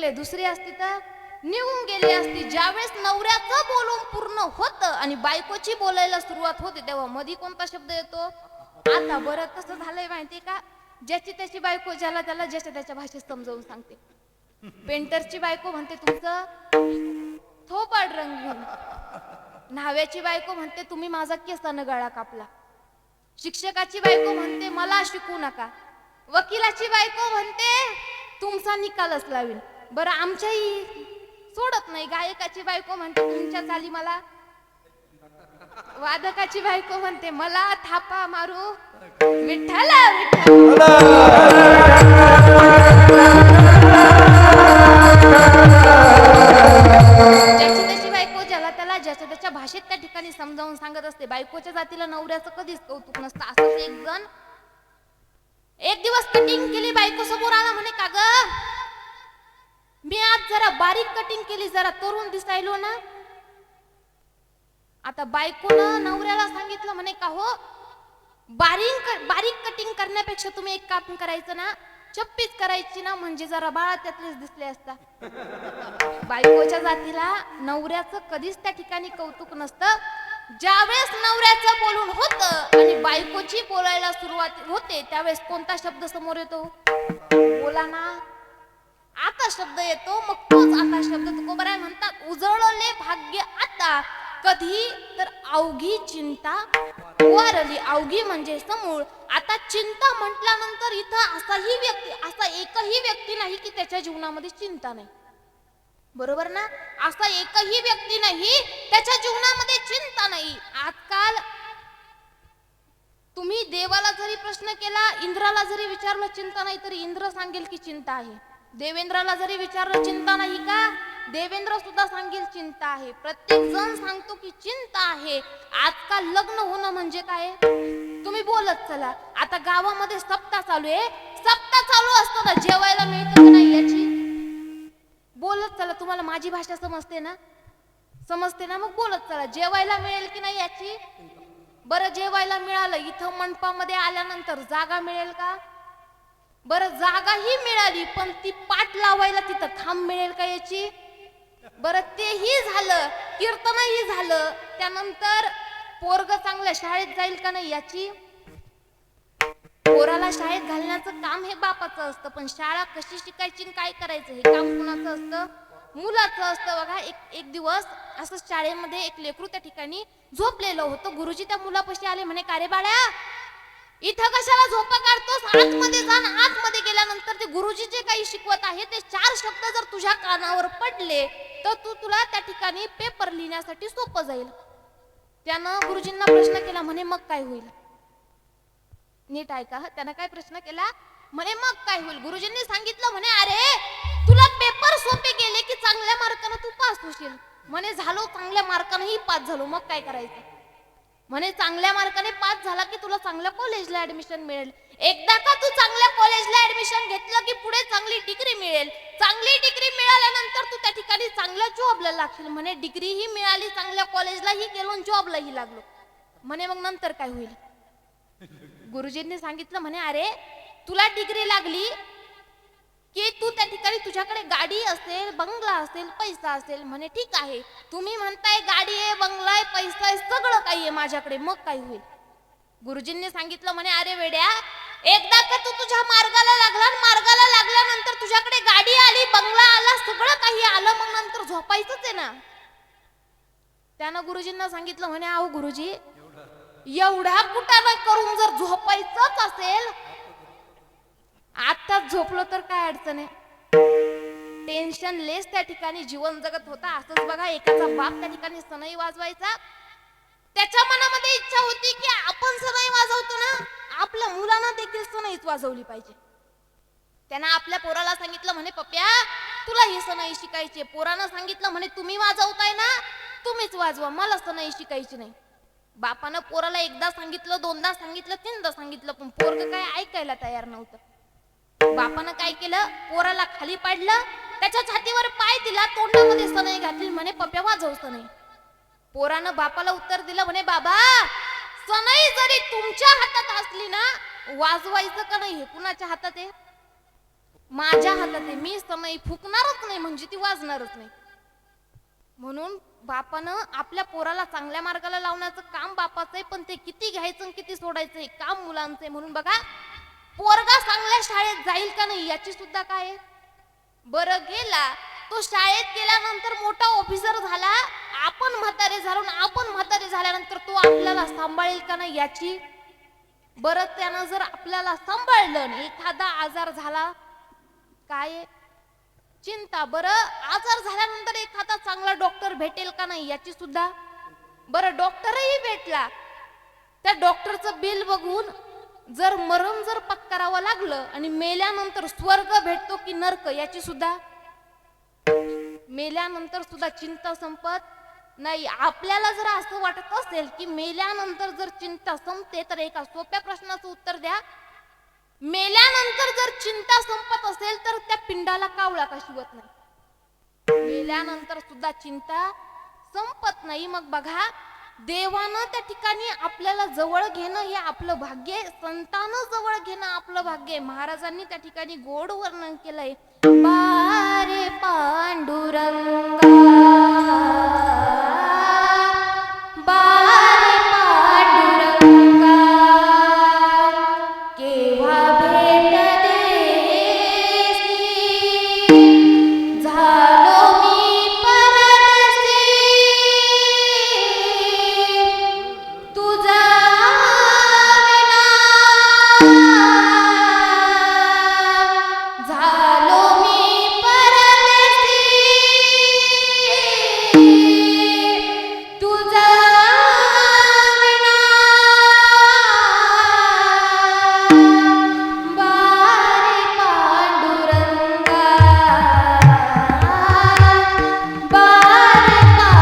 भेटले, दुसरी असती तर निघून गेली असती. ज्यावेळेस नवऱ्याचं बोलून पूर्ण होतं आणि बायकोची बोलायला सुरुवात होते तेव्हा मधी कोणता शब्द येतो? आता. बरं कसं झालंय माहितीये का, ज्याची त्याची बायको ज्याला त्याला ज्याच्या त्याच्या भाषेत समजावून सांगते. पेंटरची बायको म्हणते तुमचं थोबाड रंगवून, न्हाव्याची बायको म्हणते तुम्ही माझा केसानं गळा कापला, शिक्षकाची बायको म्हणते मला शिकू नका, वकिलाची बायको म्हणते तुमचा निकालच लावीन. बरं आमच्याही सोडत नाही. गायकाची बायको म्हणते तुमच्या चाली मला, वादकाची बायको म्हणते मला थापा मारू विठ्ठला विठ्ठला. ज्याची त्याची बायको ज्याला त्याला ज्याच्या त्याच्या भाषेत त्या ठिकाणी समजावून सांगत असते. बायकोच्या जातीला नवऱ्याचं कधीच कौतुक नसतं. असंच एक जण एक दिवस कटिंग केली, बायको समोर आला, म्हणे का ग मी आज जरा बारीक कटिंग केली, जरा तरुण दिसायलो ना. आता बायकोनं नवऱ्याला सांगितलं म्हणे का हो बारीक कटिंग करण्यापेक्षा तुम्ही एक काम करायचं ना, चप्पीच करायची ना, म्हणजे जरा बाळा त्यातलेच दिसले असता. बायकोच्या जातीला नवऱ्याचं कधीच त्या ठिकाणी कौतुक नसतं. ज्यावेळेस नवऱ्याचं बोलून होतं आणि बायकोची बोलायला सुरुवात होते त्यावेळेस कोणता शब्द समोर येतो? बोला ना. आता शब्द येतो. मग तोच आता शब्द तुकोबराय म्हणतात उजळले भाग्य आता, कधी तर अवघी चिंता वारली. अवघी म्हणजे समूळ. आता चिंता म्हटल्यानंतर इथं असा एकही व्यक्ती नाही की त्याच्या जीवनामध्ये चिंता नाही. बरोबर ना? असा एकही व्यक्ती नाही त्याच्या जीवनामध्ये चिंता नाही. आजकाल तुम्ही देवाला जरी प्रश्न केला, इंद्राला जरी विचारलं चिंता नाही, तरी इंद्र सांगेल की चिंता आहे. देवेंद्राला जरी विचारलं चिंता नाही का, देवेंद्र सुद्धा सांगेल चिंता आहे. प्रत्येक जण सांगतो की चिंता आहे. आजकाल लग्न होणं म्हणजे काय? तुम्ही बोलत चला. आता गावामध्ये सप्ताह चालू आहे, सप्ताह चालू असताना जेवायला मिळतं की नाही याची बोलत चला. तुम्हाला माझी भाषा समजते ना? समजते ना? मग बोलत चला. जेवायला मिळेल की नाही याची. बरं जेवायला मिळालं, इथं मंडपामध्ये आल्यानंतर जागा मिळेल का? बरं जागाही मिळाली, पण ती पाठ लावायला तिथं खांब मिळेल का याची? बरं तेही झालं, कीर्तनही झालं, त्यानंतर पोरग चांगल्या शाळेत जाईल का नाही याची. पोराला शाळेत घालण्याचं काम हे बापाचं असतं, पण शाळा कशी शिकायची काय करायचं हे काम कुणाचं असतं? मुलाचं असतं. बघा एक दिवस असं शाळेमध्ये एक लेकरू त्या ठिकाणी झोपलेलं होतं. गुरुजी त्या मुलापाशी आले, म्हणे का रे बाळा इथं कशाला झोपा काढतोस, आतमध्ये जा. आतमध्ये गेल्यानंतर ते गुरुजी जे काही शिकवत आहे ते 4 शब्द जर तुझ्या कानावर पडले तर तुला त्या ठिकाणी पेपर लिहिण्यासाठी सोपं जाईल. त्यानं गुरुजींना प्रश्न केला, म्हणे मग काय होईल? नीट ऐका. त्यानं काय प्रश्न केला? म्हणे मग काय होईल? गुरुजींनी सांगितलं म्हणे अरे तुला पेपर सोपे गेले की चांगल्या मार्काने तू पास होशील. म्हणे झालो, चांगल्या मार्कानेही पास झालो, मग काय करायचं? म्हणे चांगल्या मार्काने पास झाला की तुला चांगल्या कॉलेजला ऍडमिशन मिळेल. एकदा का तू चांगल्या कॉलेजला ऍडमिशन घेतलं की पुढे चांगली डिग्री मिळेल. चांगली डिग्री मिळाल्यानंतर तू त्या ठिकाणी चांगल्या जॉबला लागशील. म्हणे डिग्रीही मिळाली, चांगल्या कॉलेजलाही गेलो, जॉबलाही लागलो. म्हणे मग नंतर काय होईल? गुरुजींनी सांगितलं म्हणे अरे तुला डिग्री लागली की तू त्या ठिकाणी तुझ्याकडे गाडी असेल, बंगला असेल, पैसा असेल. म्हणे ठीक आहे, तुम्ही म्हणताय गाडी आहे, बंगला आहे, पैसा आहे, सगळं काही आहे माझ्याकडे, मग काय होईल? गुरुजींनी सांगितलं म्हणे अरे वेड्या, एकदा का तू तुझ्या मार्गाला लागला, मार्गाला लागल्यानंतर तुझ्याकडे गाडी आली, बंगला आला, सगळं काही आलं, मग नंतर झोपायचंच आहे ना. त्यानं गुरुजींना सांगितलं म्हणे अहो गुरुजी एवढ्या कुटाणा करून जर झोपायचंच असेल, आताच झोपलो तर काय अडचण आहे? टेन्शन लेस त्या ठिकाणी जीवन जगत होता. असंच बघा, एकाचा बाप त्या ठिकाणी सनई वाजवायचा. त्याच्या मनामध्ये इच्छा होती की आपण सनई वाजवतो ना, आपल्या मुलांना देखील सनईच वाजवली पाहिजे. त्यानं आपल्या पोराला सांगितलं म्हणे पप्प्या तुला ही सनई शिकायची. पोरानं सांगितलं म्हणे तुम्ही वाजवताय ना, तुम्हीच वाजवा, मला सनई शिकायची नाही. बापानं पोराला एकदा सांगितलं, दोनदा सांगितलं, तीनदा सांगितलं, पण पोरग काय ऐकायला तयार नव्हतं. बापानं काय केलं, पोराला खाली पाडलं, त्याच्या छातीवर पाय दिला, तोंडामध्ये सनई घातली, म्हणे पप्प्या वाजव सनई. पोरानं बापाला उत्तर दिलं म्हणे बाबा सनई जरी तुमच्या हातात असली ना, वाजवायचं का नाही हे कुणाच्या हातात आहे? माझ्या हातात आहे, मी समई फुकणारच नाही म्हणजे ती वाजणारच नाही. म्हणून बापानं आपल्या पोराला चांगल्या मार्गाला लावण्याचं काम बापाचं आहे, पण ते किती घ्यायचं किती सोडायचं हे काम मुलांचं आहे. म्हणून बघा, पोरगा चांगल्या शाळेत जाईल का नाही याची सुद्धा काय आहे. बरं गेला तो, शाळेत गेल्यानंतर मोठा ऑफिसर झाला, आपण म्हातारे झाल्यानंतर तो आपल्याला सांभाळेल का नाही याची. बरं त्यानं जर आपल्याला सांभाळलं, एखादा आजार झाला काय चिंता. बरं आजार झाल्यानंतर एखादा चांगला डॉक्टर भेटेल का नाही याची सुद्धा. बरं डॉक्टरही भेटला, त्या डॉक्टरचं बिल बघून जर मरण जर पत्करावं लागलं आणि मेल्यानंतर स्वर्ग भेटतो की नरक याची सुद्धा. मेल्यानंतर सुद्धा चिंता संपत नाही. आपल्याला जर असं वाटत असेल की मेल्यानंतर जर चिंता संपते, तर एका सोप्या प्रश्नाचं उत्तर द्या. मेल्यानंतर जर चिंता संपत असेल तर त्या पिंडाला कावळा का शिवत नाही. मेल्यानंतर सुद्धा चिंता संपत नाही. मग बघा, देवानं त्या ठिकाणी आपल्याला जवळ घेणं हे आपलं भाग्य आहे, संतानं जवळ घेणं आपलं भाग्य आहे. महाराजांनी त्या ठिकाणी गोड वर्णन केलंय. बारे पांडुरंगा, बारे पांडुरंगा, केव्हा भेट देसी, झालो मी परदेसी, तुझा विना झालो मी परदेसी, तुझा विना. बारे पांडुरंगा, बारे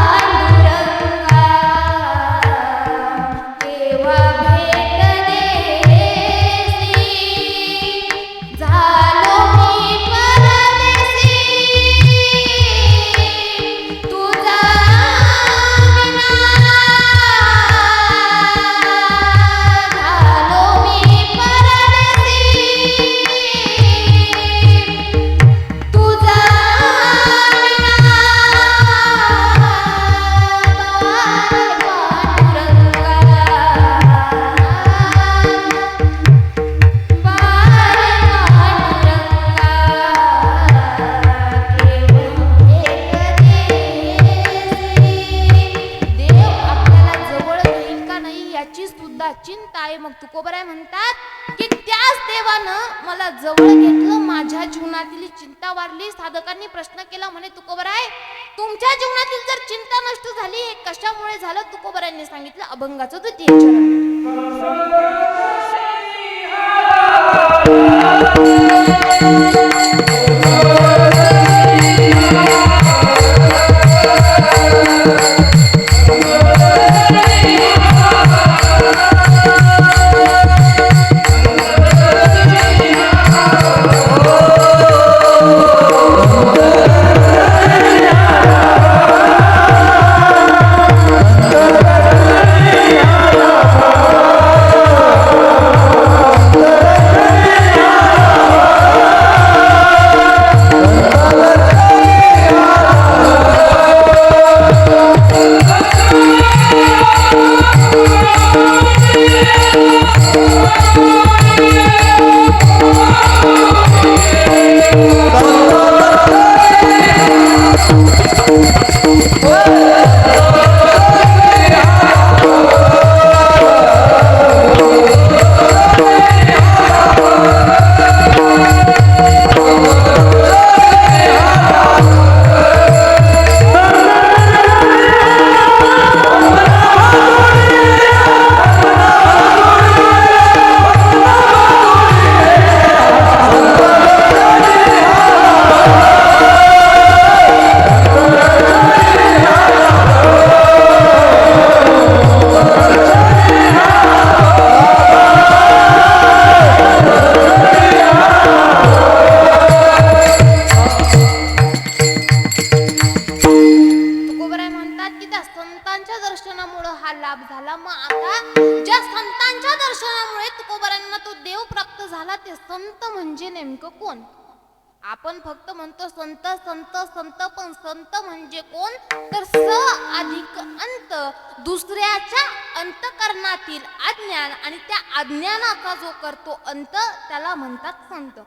पांडुरंगा, केव्हा भेट देसी, झालो मी परदेसी, तुझा विना झालो मी परदेसी, तुझा विना. देव आपल्याला जवळ घेईल का नाही याची सुद्धा चिंता आहे. मग तुकोबराय म्हणतात की त्याच देवानं मला जवळ घेतलं, माझ्या जीवनातील चिंता वाढली. साधकांनी प्रश्न केला, म्हणे तुकोबराय तुमच्या जीवनातील जर चिंता नष्ट झाली हे कशामुळे झालं. तुकोबरायांनी सांगितलं अभंगाचं द्वितीय चरण. आपण फक्त म्हणतो संत संत संत, पण संत म्हणजे कोण? तर स अधिक अंत, दुसऱ्याच्या अंतकरणातील अज्ञान आणि त्या अज्ञानाचा जो करतो अंत त्याला म्हणतात संत.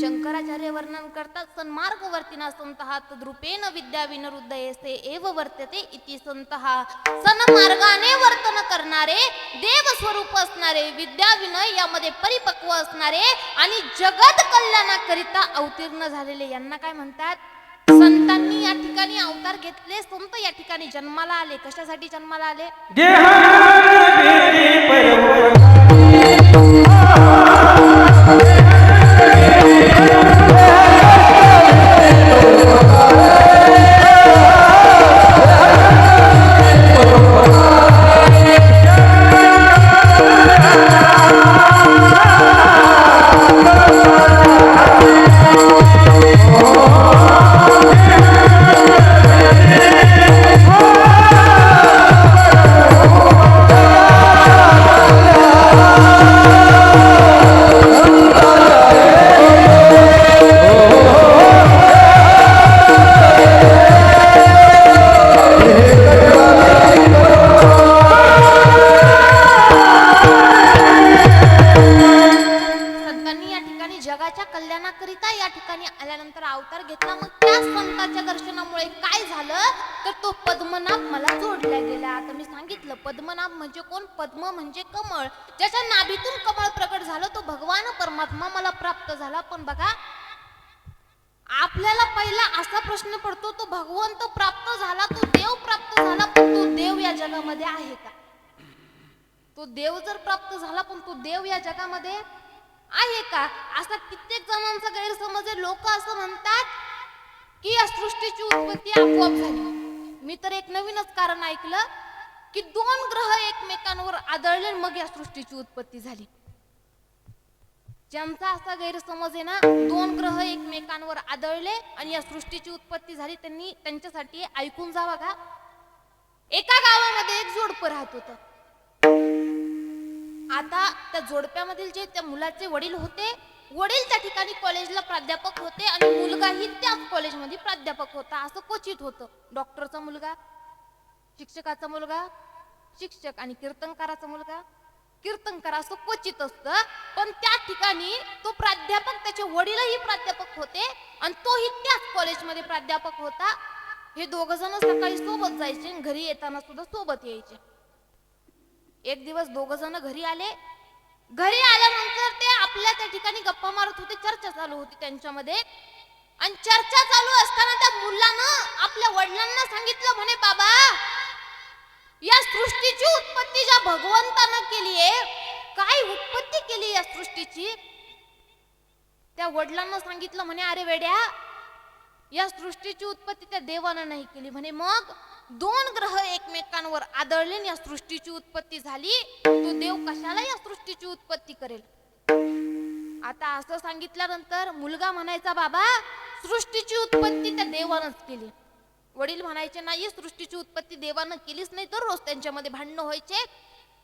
शंकराचार्य वर्णन करतात, सन्मार्गवर्तिना संतः तद्रूपेण विद्या विनरुद्धयेसे एव वर्तते इति संतः. सन्मार्गाने वर्तन करणारे, देव स्वरूप असणारे, विद्या विनय यामध्ये परिपक्व असणारे आणि जगत कल्याणाकरिता अवतीर्ण झालेले यांना काय म्हणतात? संतांनी या ठिकाणी अवतार घेतले. संत या ठिकाणी जन्माला आले. कशासाठी जन्माला आले? कल्याणाकरिता या ठिकाणी आल्यानंतर अवतार घेतला. मग त्या संतांच्या दर्शनामुळे काय झालं तर तो पद्मनाभ मला जोडला गेला. आता मी सांगितलं पद्मनाभ म्हणजे कोण? पद्म म्हणजे कमळ. ज्याच्या नाभीतून कमळ प्रकट झालं तो भगवान परमात्मा मला प्राप्त झाला. पण बघा आपल्याला पहिला असा प्रश्न पडतो, तो भगवंत प्राप्त झाला, तो देव प्राप्त झाला, पण तो देव या जगामध्ये आहे का? तो देव जर प्राप्त झाला पण तो देव या जगामध्ये आहे का? असा कित्येक जणांचा गैरसमज आहे. लोक असं म्हणतात की या सृष्टीची उत्पत्ती आपोआप झाली. मी तर एक नवीनच कारण ऐकलं की 2 ग्रह एकमेकांवर आदळले मग या सृष्टीची उत्पत्ती झाली. ज्यांचा असा गैरसमज आहे ना, 2 ग्रह एकमेकांवर आदळले आणि या सृष्टीची उत्पत्ती झाली, त्यांनी त्यांच्यासाठी ऐकून जावा का. एका गावामध्ये एक जोडपं राहत होतं. आता त्या जोडप्यामधील जे त्या मुलाचे वडील होते, वडील त्या ठिकाणी कॉलेजला प्राध्यापक होते आणि मुलगाही त्याच कॉलेजमध्ये प्राध्यापक होता. असं क्वचित होतं. डॉक्टरचा मुलगा, शिक्षकाचा मुलगा शिक्षक आणि कीर्तनकाराचा मुलगा कीर्तनकार, असं क्वचित असतं. पण त्या ठिकाणी तो प्राध्यापक, त्याचे वडीलही प्राध्यापक होते आणि तोही त्याच कॉलेजमध्ये प्राध्यापक होता. हे 2 जण सकाळी सोबत जायचे आणि घरी येताना सुद्धा सोबत यायचे. एक दिवस 2 जण घरी आले. घरी आल्यानंतर ते आपल्या त्या ठिकाणी गप्पा मारत होते. चर्चा चालू होती त्यांच्यामध्ये आणि चर्चा चालू असताना त्या मुलानं आपल्या वडिलांना सांगितलं, म्हणे बाबा या सृष्टीची उत्पत्ती ज्या भगवंतानं केली आहे, काय उत्पत्ती केली या सृष्टीची? त्या वडिलांना सांगितलं, म्हणे अरे वेड्या, या सृष्टीची उत्पत्ती त्या देवानं नाही केली. म्हणे मग 2 ग्रह एकमेकांवर आदळले या सृष्टीची उत्पत्ती झाली. तो देव कशाला या सृष्टीची उत्पत्ती करेल? आता असं सांगितल्यानंतर मुलगा म्हणायचा, बाबा सृष्टीची उत्पत्ती त्या देवानंच केली. वडील म्हणायचे, नाही सृष्टीची उत्पत्ती देवानं केलीच नाही. तर रोज त्यांच्यामध्ये भांडणं व्हायचे.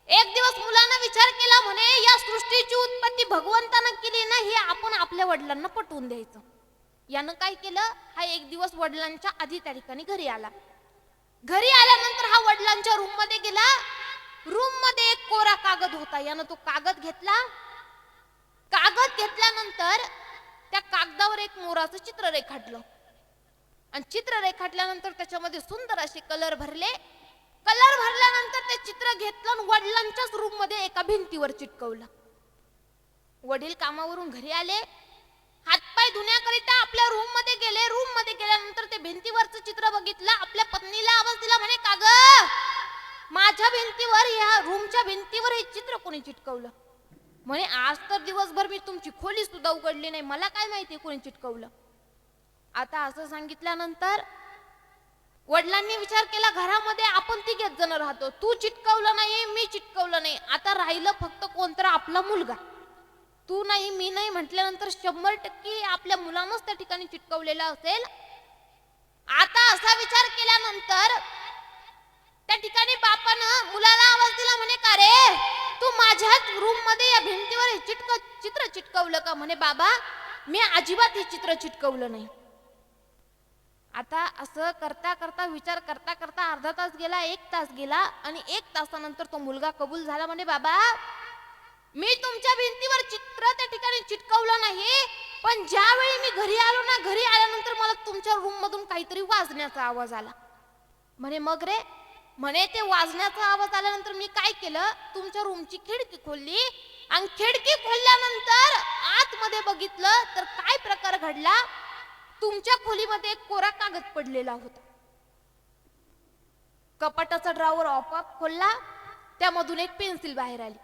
एक दिवस मुलानं विचार केला, म्हणे या सृष्टीची उत्पत्ती भगवंतानं केली नाही, हे आपण आपल्या वडिलांना पटवून द्यायचं. यानं काय केलं, हा एक दिवस वडिलांच्या आधी त्या ठिकाणी घरी आला. घरी आल्यानंतर हा वडिलांच्या रूम मध्ये गेला. रूम मध्ये एक कोरा कागद होता. यानं तो कागद घेतला. कागद घेतल्यानंतर त्या कागदावर एक मोराचं चित्र रेखाटलं आणि चित्र रेखाटल्यानंतर त्याच्यामध्ये सुंदर असे कलर भरले. कलर भरल्यानंतर ते चित्र घेतलं आणि वडिलांच्याच रूम मध्ये एका भिंतीवर चिटकवलं. वडील कामावरून घरी आले, हातपाय धुण्याकरिता आपल्या रूम मध्ये गेले. रूम मध्ये गेल्यानंतर ते भिंतीवरचं चित्र बघितलं. आपल्या पत्नीला आवाज दिला, म्हणे का ग, माझ्या भिंतीवर, या रूमच्या भिंतीवर हे चित्र कोणी चिटकवलं? म्हणे आज तर दिवसभर मी तुमची खोली सुद्धा उघडली नाही, मला काय माहिती कोणी चिटकवलं. आता असं सांगितल्यानंतर वडिलांनी विचार केला, घरामध्ये आपण 3 जण राहतो, तू चिटकवलं नाही, मी चिटकवलं नाही, आता राहिलं फक्त कोणतरी आपला मुलगा. तू नाही मी नाही म्हटल्यानंतर 100% आपल्या मुलानंच त्या ठिकाणी चिटकवलेला असेल. आता असा विचार केल्यानंतर त्या ठिकाणी बापानं मुलाला आवाज दिला, म्हणे का रे, तू माझ्याच रूम मध्ये या भिंतीवर चित्र चिटकवलं का? म्हणे बाबा मी अजिबात हे चित्र चिटकवलं नाही. आता असं करता करता विचार करता करता अर्धा तास गेला, 1 तास गेला आणि 1 तासानंतर तो मुलगा कबूल झाला. म्हणे बाबा मी तुमच्या भिंतीवर चित्र त्या ठिकाणी चिटकवलं नाही, पण ज्यावेळी मी घरी आलो ना, घरी आल्यानंतर मला तुमच्या रूम मधून काहीतरी वाजण्याचा आवाज आला. म्हणे मग रे? म्हणे ते वाजण्याचा आवाज आल्यानंतर मी काय केलं, तुमच्या रूमची खिडकी खोलली आणि खिडकी खोलल्यानंतर आतमध्ये बघितलं तर काय प्रकार घडला, तुमच्या खोलीमध्ये एक कोरा कागद पडलेला होता. कपाटाचा ड्रॉवर आपोआप खोलला, त्यामधून एक पेन्सिल बाहेर आली.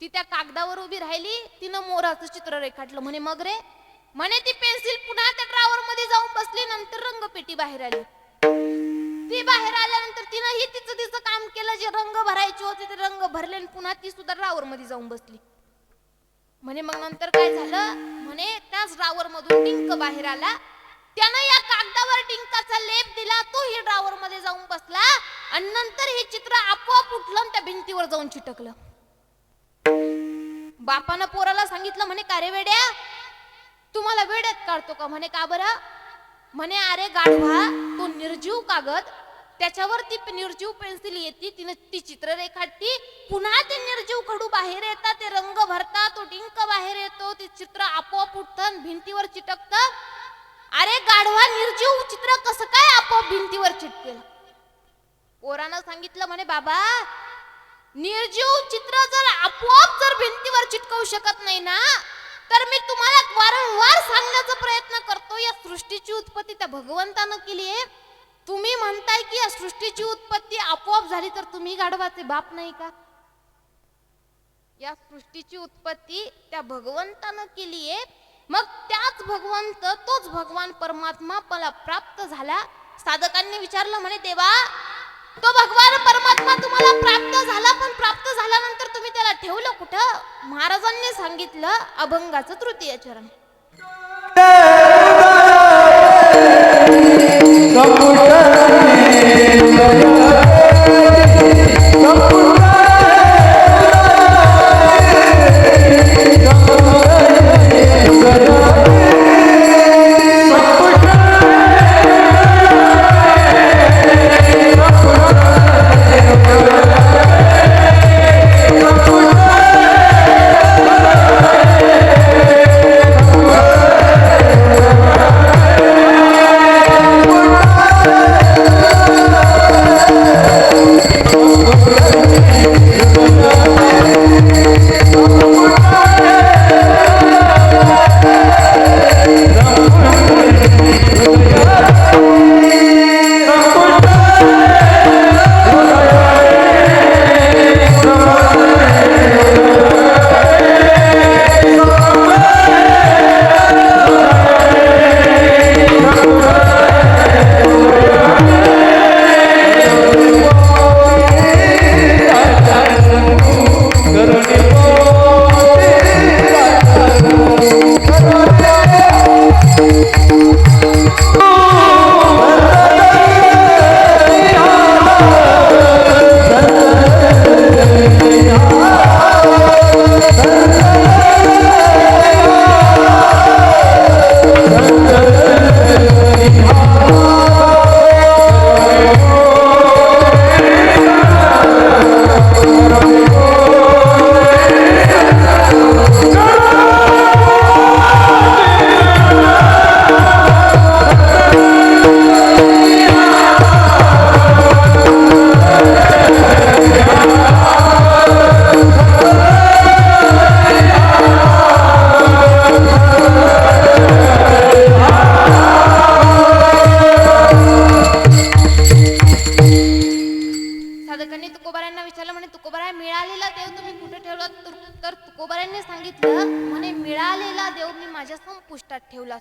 ती त्या कागदावर उभी राहिली, तिनं मोराचं चित्र रेखाटलं. म्हणे मग रे? म्हणे ती पेन्सिल पुन्हा त्या ड्रॉवर मध्ये जाऊन बसली. नंतर रंगपेटी बाहेर आली. ती बाहेर आल्यानंतर तिनं ही तिचं काम केलं, जे रंग भरायचे होते ते रंग भरले आणि पुन्हा ती सुद्धा ड्रॉवर मध्ये जाऊन बसली. म्हणे मग नंतर काय झालं? म्हणे त्याच ड्रॉवर मधून डिंक बाहेर आला, त्यानं या कागदावर डिंकाचा लेप दिला, तो ही ड्रॉवर मध्ये जाऊन बसला आणि नंतर हे चित्र आपोआप उठलं आणि त्या भिंतीवर जाऊन चिटकलं. बापानं पोराला सांगितलं, म्हणे का रे वेड्या, तुम्हाला वेड्यात काढतो का? म्हणे का बरं? म्हणे अरे गाढवा, तो निर्जीव कागद, त्याच्यावर ती निर्जीव पेन्सिल येते, तिने ती चित्र रेखाटती, पुन्हा ते निर्जीव खडू बाहेर येतात, ते रंग भरतात, तो डिंक बाहेर येतो, ते चित्र आपोआप उठतं भिंतीवर चिटकतं. अरे गाढवा, निर्जीव चित्र कसं काय आपोआप भिंतीवर चिटकेल? पोरानं सांगितलं, म्हणे बाबा निर्जीव चित्र जर आपोआप जर भिंतीवर चिटकवू शकत नाही ना, तर मी तुम्हाला वारंवार सांगण्याचा प्रयत्न करतो, या सृष्टीची उत्पत्ती त्या भगवंतानं केली आहे. तुम्ही म्हणताय की या सृष्टीची उत्पत्ती आपोआप झाली, तर तुम्ही गाढवाचे बाप नाही का? या सृष्टीची उत्पत्ती त्या भगवंतानं केली आहे. मग त्याच भगवंत, तोच भगवान परमात्मा मला प्राप्त झाला. साधकांनी विचारलं, म्हणे देवा, तो भगवान परमात्मा तुम्हाला प्राप्त झाला, पण प्राप्त झाल्यानंतर तुम्ही त्याला ठेवलं कुठं? महाराजांनी सांगितलं अभंगाचं 3य चरण.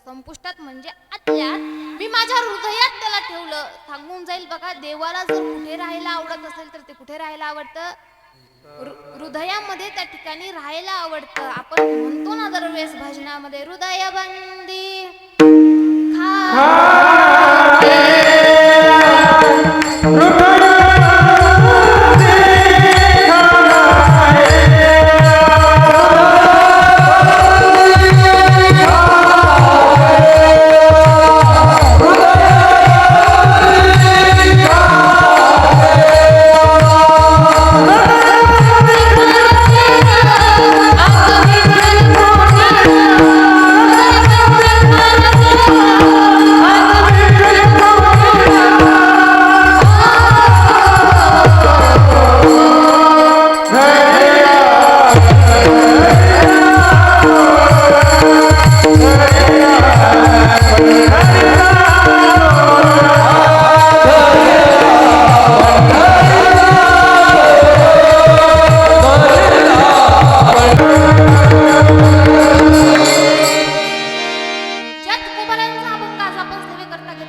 संपुष्टात म्हणजे आतल्यात, मी माझ्या हृदयात त्याला ठेवलं. सांगून जाईल बघा, देवाला जर कुठे राहायला आवडत असेल तर ते कुठे राहायला आवडतं? हृदयामध्ये त्या ठिकाणी राहायला आवडतं. आपण म्हणतो ना दरवेळेस भजनामध्ये, हृदय बंदी खा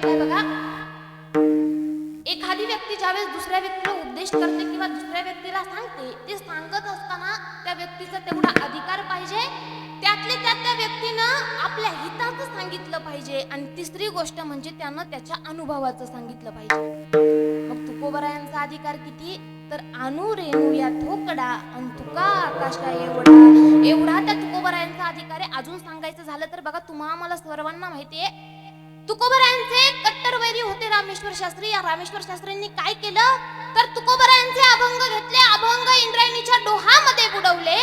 ऐकलंय बघा, एखादी व्यक्ती ज्यावेळेस दुसऱ्या व्यक्तीला उपदेश करते किंवा दुसऱ्या व्यक्तीला सांगते, ते सांगत असताना त्या व्यक्तीचा तेवढा अधिकार पाहिजे, त्यातले त्यात त्या व्यक्तीनं आपल्या हिताचं सांगितलं पाहिजे, आणि तिसरी गोष्ट म्हणजे त्यानं त्याच्या अनुभवाचं सांगितलं पाहिजे. मग तुकोबरायांचा अधिकार किती, तर आणू रेणू या थोकडा अन तुका आकाशा एवढा, एवढा त्या तुकोबरायांचा अधिकार आहे. अजून सांगायचं झालं तर बघा, तुम्हाला सर्वांना माहितीये तुकोबरायांचे कट्टर वैरी होते रामेश्वर शास्त्री. या रामेश्वर शास्त्रींनी काय केलं, तर तुकोबरायांचे अभंग घेतले, अभंग इंद्रायणीच्या डोहामध्ये बुडवले.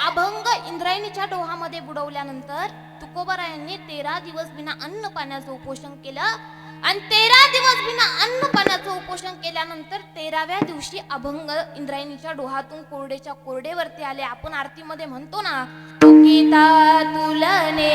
अभंग इंद्रायणीच्या डोहामध्ये बुडवल्यानंतर तुकोबरायांनी 13 दिवस बिना अन्न पाण्याचं उपोषण केलं, आणि 13 दिवस बिना अन्न पाण्याचं उपोषण केल्यानंतर 13व्या दिवशी अभंग इंद्रायणीच्या डोहातून कोरडेच्या कोरडेवरती आले. आपण आरतीमध्ये म्हणतो ना, तुकिता तुलने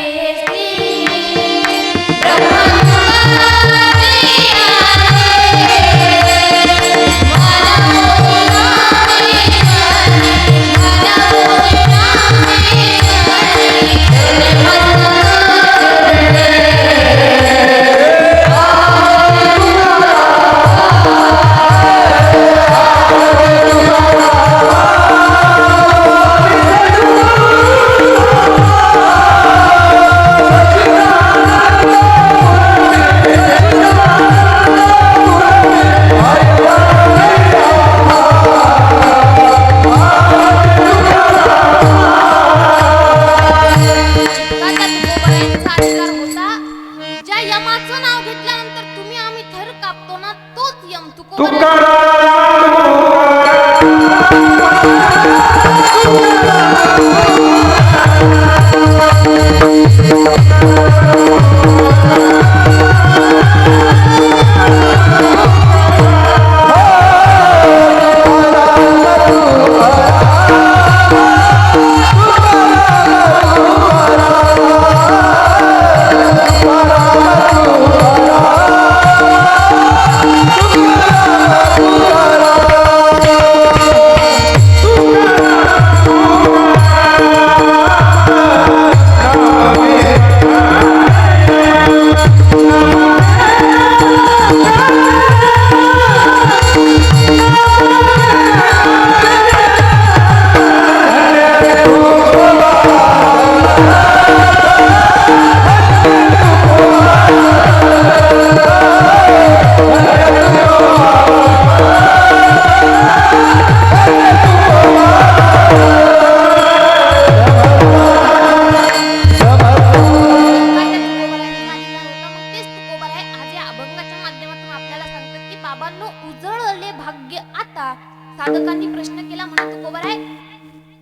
साधकांनी प्रश्न केला, म्हणा तुकोबराय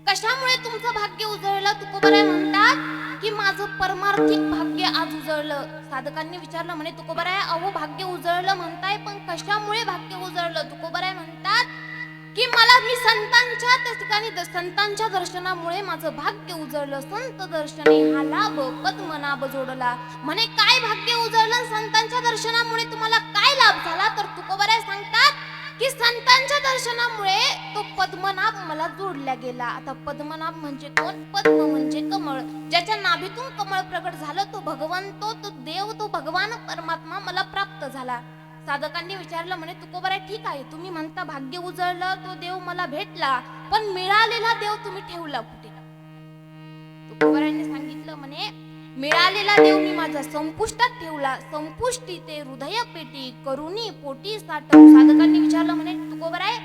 कशामुळे तुमचं भाग्य उजळलं? तुकोबराय म्हणतात की माझं परमार्थिक भाग्य आज उजळलं. साधकांनी विचारलं, म्हणे तुकोबराय अहो भाग्य उजळलं म्हणताय, पण कशामुळे भाग्य उजळलं? तुकोबराय म्हणतात की मला मी संतांच्या त्या ठिकाणी संतांच्या दर्शनामुळे माझं भाग्य उजळलं. संत दर्शने हा लाभ पद्मनाभ जोडला. म्हणे काय भाग्य उजळलं? संतांच्या दर्शनामुळे तुम्हाला काय लाभ झाला? तर तुकोबराय सांगतात की संतांच्या दर्शनामुळे तो पद्मनाभ मला जोडला गेला. आता पद्मनाभ म्हणजे कोण? पद्म म्हणजे कमळ, ज्याच्या नाभीतून कमळ प्रगट झालं तो भगवंत, तो देव, तो भगवान परमात्मा मला प्राप्त झाला. साधकांनी विचारलं, म्हणे तुकोबराय ठीक आहे, तुम्ही म्हणता भाग्य उजळलं, तो देव मला भेटला, पण मिळालेला देव तुम्ही ठेवला कुठे? तुकोबरायांनी सांगितलं, म्हणे मिळालेला देव मी माझ्या संपुष्टात ठेवला. संपुष्टी ते हृदय पेटी करुणी पोटी साठव. साधकांनी विचारलं, म्हणे तुकोबराय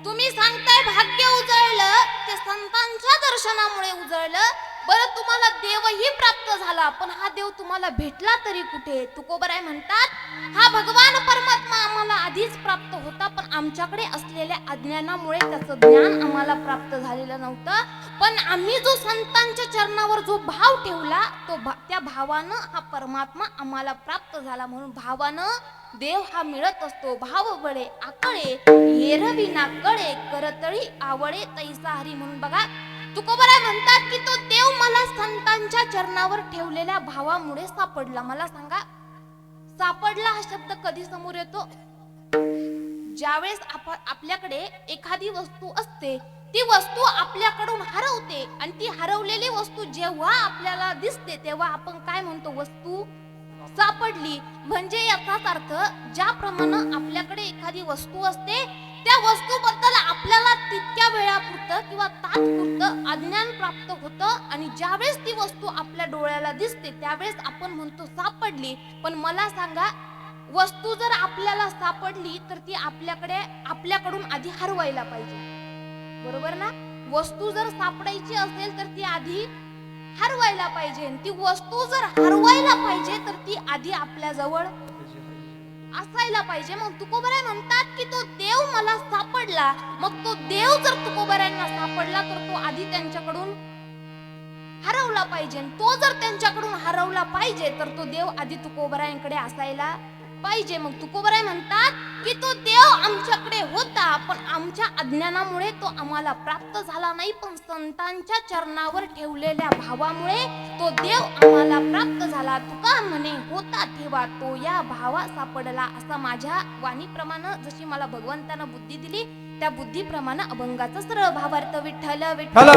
तुम्ही सांगताय भाग्य उजळलं, ते संतांच्या दर्शनामुळे उजळलं, बरं तुम्हाला देवही प्राप्त झाला, पण हा देव तुम्हाला भेटला तरी कुठे? तुकोबराय म्हणतात हा भगवान परमात्मा आम्हाला आधीच प्राप्त होता, पण आमच्याकडे असलेल्या अज्ञानामुळे त्याचं ज्ञान आम्हाला प्राप्त झालेलं नव्हतं. पण आम्ही जो संतांच्या चरणावर जो भाव ठेवला, त्या भावानं हा परमात्मा आम्हाला प्राप्त झाला. म्हणून भावानं देव हा मिळत असतो. भाव बळे आकळे येरवी ना कळे करतळी आवळे तैसा हरी. म्हणून बघा तुकोबराय म्हणतात की तो देव मला संतांच्या चरणावर ठेवलेल्या भावामुळे सापडला. मला सांगा, सापडला हा शब्द कधी समोर येतो? ज्यावेळेस आपल्याकडे एखादी वस्तू असते, ती वस्तू आपल्याकडून हरवते, आणि ती हरवलेली वस्तू जेव्हा आपल्याला दिसते तेव्हा आपण काय म्हणतो? वस्तू सापडली. म्हणजे याचाच अर्थ ज्याप्रमाणे आपल्याकडे एखादी वस्तू असते त्या वस्तूबद्दल आपल्याला तितक्या वेळापुरतं किंवा तात्पुरतं अज्ञान प्राप्त होतं आणि ज्यावेळेस ती वस्तू आपल्या डोळ्याला दिसते त्यावेळेस आपण म्हणतो सापडली. पण मला सांगा, वस्तू जर आपल्याला सापडली तर ती आपल्याकडून आधी हरवायला पाहिजे, बरोबर ना? वस्तू जर सापडायची असेल तर ती आधी हरवायला पाहिजे. ती वस्तू जर हरवायला पाहिजे तर ती आधी आपल्या जवळ असायला पाहिजे. मग तुकोबाराय म्हणतात की तो देव मला सापडला. मग तो देव जर तुकोबारायांना सापडला तर तो आधी त्यांच्याकडून हरवला पाहिजे. तो जर त्यांच्याकडून हरवला पाहिजे तर तो देव आधी तुकोबारायांकडे असायला पाहिजे. मग तुकोबाराय म्हणतात की तो देव आमच्याकडे होता पण आमच्या अज्ञानामुळे तो आम्हाला प्राप्त झाला नाही, पण संतांच्या चरणावर ठेवलेल्या भावामुळे तो देव आम्हाला प्राप्त झाला. तुका म्हणे होता ठेवा तो या भावा सापडला. असा माझ्या वाणीप्रमाणे जशी मला भगवंतानं बुद्धी दिली त्या बुद्धीप्रमाणे अभंगाचा सरळ भावार्थ विठ्ठल विठ्ठल.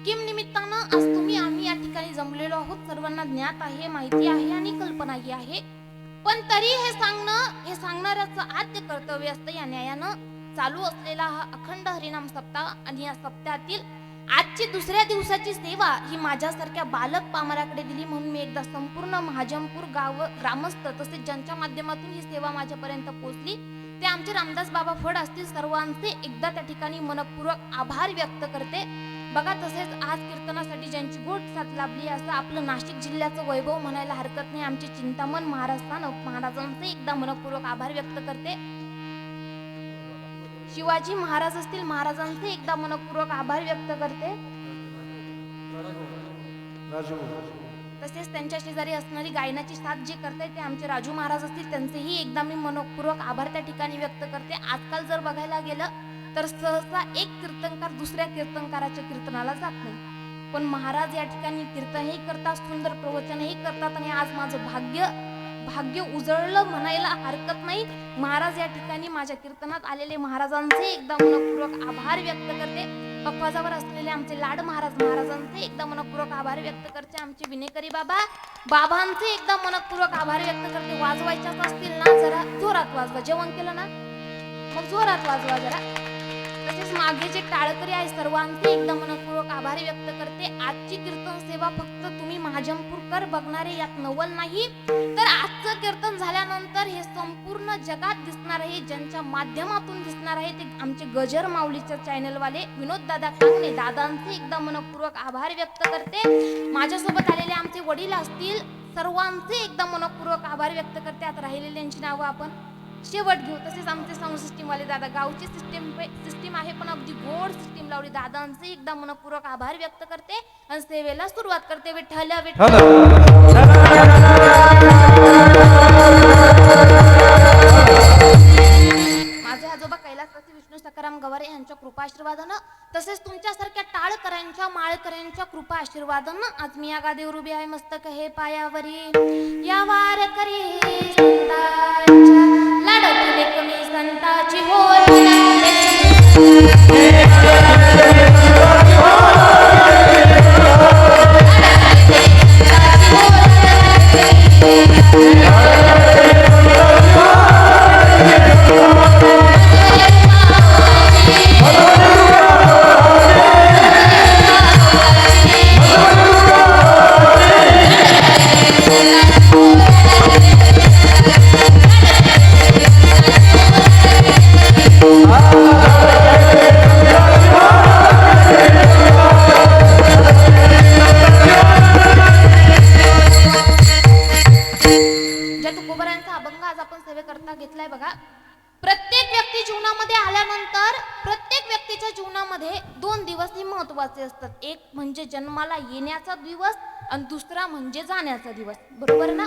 किम निमित्तानं आज तुम्ही आम्ही या ठिकाणी जमलेलो आहोत. सर्वांना ज्ञात आहे, माहिती आहे आणि कल्पनाही आहे. पण तरी हे सांगणाऱ्याचं आद्य कर्तव्य असतं या न्यायानं चालू असलेला हा अखंड हरिनाम सप्ताह. आणि या सप्ताहातील आजची दुसऱ्या दिवसाची सेवा ही माझ्यासारख्या बालक पामराकडे दिली म्हणून मी एकदा संपूर्ण महाजनपूर गाव ग्रामस्थ तसेच ज्यांच्या माध्यमातून ही सेवा माझ्यापर्यंत पोहोचली ते आमचे रामदास बाबा फड असतील सर्वांचे एकदा त्या ठिकाणी मनपूर्वक आभार व्यक्त करते. बघा, तसेच आज कीर्तनासाठी ज्यांची गोड साथ लाभली असं आपलं नाशिक जिल्ह्याचं वैभव म्हणायला हरकत नाही. आमचे चिंतामण महाराजांचे एकदा मनपूर्वक आभार व्यक्त करते. शिवाजी महाराज असतील महाराजांचे एकदा मनपूर्वक आभार व्यक्त करते. तसेच त्यांच्या शेजारी असणारी गायनाची साथ जे करताय ते आमचे राजू महाराज असतील त्यांचेही एकदा मी मनपूर्वक आभार त्या ठिकाणी व्यक्त करते. आजकाल जर बघायला गेलं तर सहसा एक कीर्तनकार दुसऱ्या कीर्तनकाराच्या कीर्तनाला जात नाही, पण महाराज या ठिकाणी कीर्तनही करतात, सुंदर प्रवचनही करतात. आणि आज माझं भाग्य उजळलं म्हणायला हरकत नाही. महाराज या ठिकाणी माझ्या कीर्तनात आलेले महाराजांचे एकदा मनपूर्वक आभार व्यक्त करते. पप्पाजावर असलेले आमचे लाड महाराजांचे एकदा मनपूर्वक आभार व्यक्त करते. आमचे विनेकरी बाबांचे एकदा मनपूर्वक आभार व्यक्त करते. वाजवायच्याच असतील ना जरा जोरात वाजवा, जेवण केलं ना मग जोरात वाजवा जरा. तसेच मागे जे टाळकरी आहे सर्वांचे एकदा मनपूर्वक आभार व्यक्त करते. आजची कीर्तन सेवा फक्त तुम्ही महाजनपूरकर बघणारे यात नवल नाही, तर आजचं कीर्तन झाल्यानंतर हे संपूर्ण जगात दिसणार आहे. ज्यांच्या माध्यमातून दिसणार आहे ते आमचे गजर माऊलीच्या चॅनलवाले विनोद दादा कांगणे दादांचे एकदा मनपूर्वक आभार व्यक्त करते. माझ्यासोबत आलेले आमचे वडील असतील सर्वांचे एकदा मनपूर्वक आभार व्यक्त करते. आता राहिलेल्यांची नावं आपण शेवट घेऊ. तसेच आमचे साऊंड सिस्टीम वाले दादा, गावची सिस्टीम आहे पण अगदी गोड सिस्टीम लावली, दादांचे एकदा मनपूर्वक आभार व्यक्त करते आणि सेवेला सुरुवात करते. विठ्ठल विठ्ठल. माझे आजोबा कैलासवासी विष्णू सखाराम गवारे यांच्या कृपा आशीर्वादानं तसेच तुमच्यासारख्या टाळकऱ्यांच्या माळकऱ्यांच्या कृपा आशीर्वादानं आज मी या गादीवर उभी आहे. मस्तक हे पायावरी या वारकरी संतांच्या लाडकी कमी संताची घेतलाय बघा. प्रत्येक व्यक्ती जीवनामध्ये आल्यानंतर प्रत्येक व्यक्तीच्या जीवनामध्ये 2 दिवस हे महत्वाचे असतात. एक म्हणजे जन्माला येण्याचा दिवस आणि दुसरा म्हणजे जाण्याचा दिवस, बरोबर ना?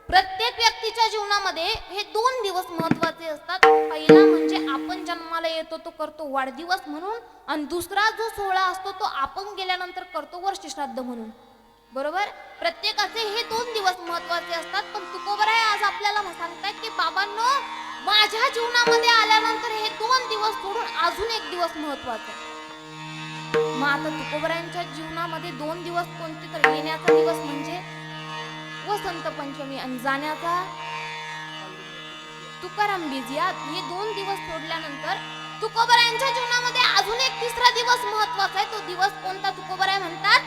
प्रत्येक व्यक्तीच्या जीवनामध्ये हे 2 दिवस महत्वाचे असतात. पहिला म्हणजे आपण जन्माला येतो तो करतो वाढदिवस म्हणून आणि दुसरा जो सोहळा असतो तो आपण गेल्यानंतर करतो वर्षश्राद्ध म्हणून. बरोबर. प्रत्येकाचे हे 2 दिवस महत्वाचे असतात. पण तुकोबराय आज आपल्याला सांगतायत की बाबांनो, माझ्या जीवनामध्ये आल्यानंतर हे 2 दिवस सोडून अजून एक दिवस महत्वाचा आहे. मग आता तुकोबरायांच्या जीवनामध्ये 2 दिवस कोणते, तर येण्याचा दिवस म्हणजे वसंत पंचमी आणि जाण्याचा तुकाराम बीज. या हे 2 दिवस सोडल्यानंतर तुकोबरायांच्या जीवनामध्ये अजून एक तिसरा दिवस महत्वाचा आहे. तो दिवस कोणता? तुकोबराय म्हणतात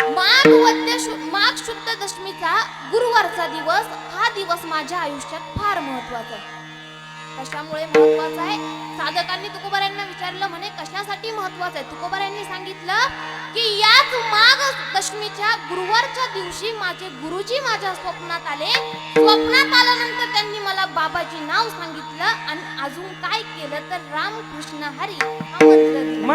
माघ शुद्ध दशमीचा गुरुवारचा दिवस. हा दिवस माझ्या आयुष्यात फार महत्वाचा आहे. कशामुळे महत्वाचा आहे? साधकांनी तुकोबरायांना विचारलं, म्हणे कशासाठी महत्वाचं आहे? तुकोबरायांनी सांगितलं की याच माघ दशमीच्या गुरुवारच्या दिवशी माझे गुरुजी माझ्या स्वप्नात आले. स्वप्नात आल्यानंतर त्यांनी मला बाबाजी नाव सांगितलं आणि अजून काय केलं तर रामकृष्ण हरी हा मंत्र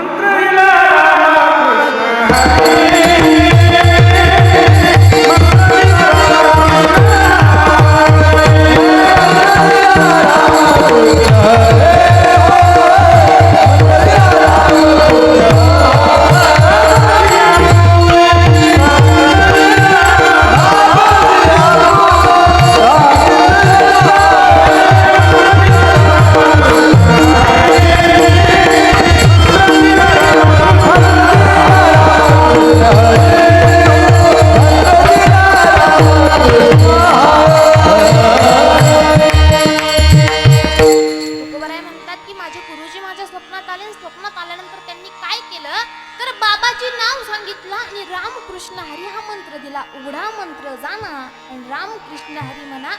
दिला. उघडा मंत्र जाणा आणि रामकृष्ण हरी म्हणा.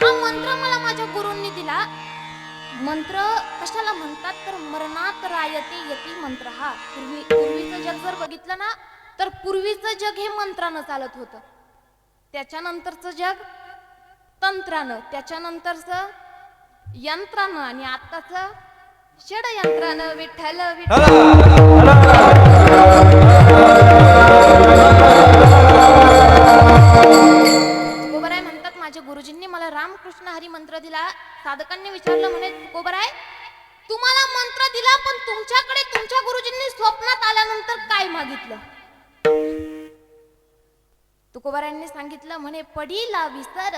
हा मंत्र मला माझ्या गुरूंनी दिला. मंत्र कशाला म्हणतात तर मरणात रायते यती मंत्र. हा पूर्वीचं जग जर बघितलं ना तर पूर्वीचं जग हे मंत्रानं चालत होतं. त्याच्यानंतरचं जग तंत्रानं, त्याच्यानंतरचं यंत्रानं आणि आताचं षडयंत्रानं. विठ्ठल तुकोबराय म्हणतात माझ्या गुरुजींनी मला रामकृष्ण हरी मंत्र दिला. साधकांनी विचारलं, म्हणे तुकोबराय तुम्हाला मंत्र दिला पण तुमच्याकडे तुमच्या गुरुजींनी स्वप्नात आल्यानंतर काय मागितलं? तुकोबरायांनी सांगितलं, म्हणे पडीला विसर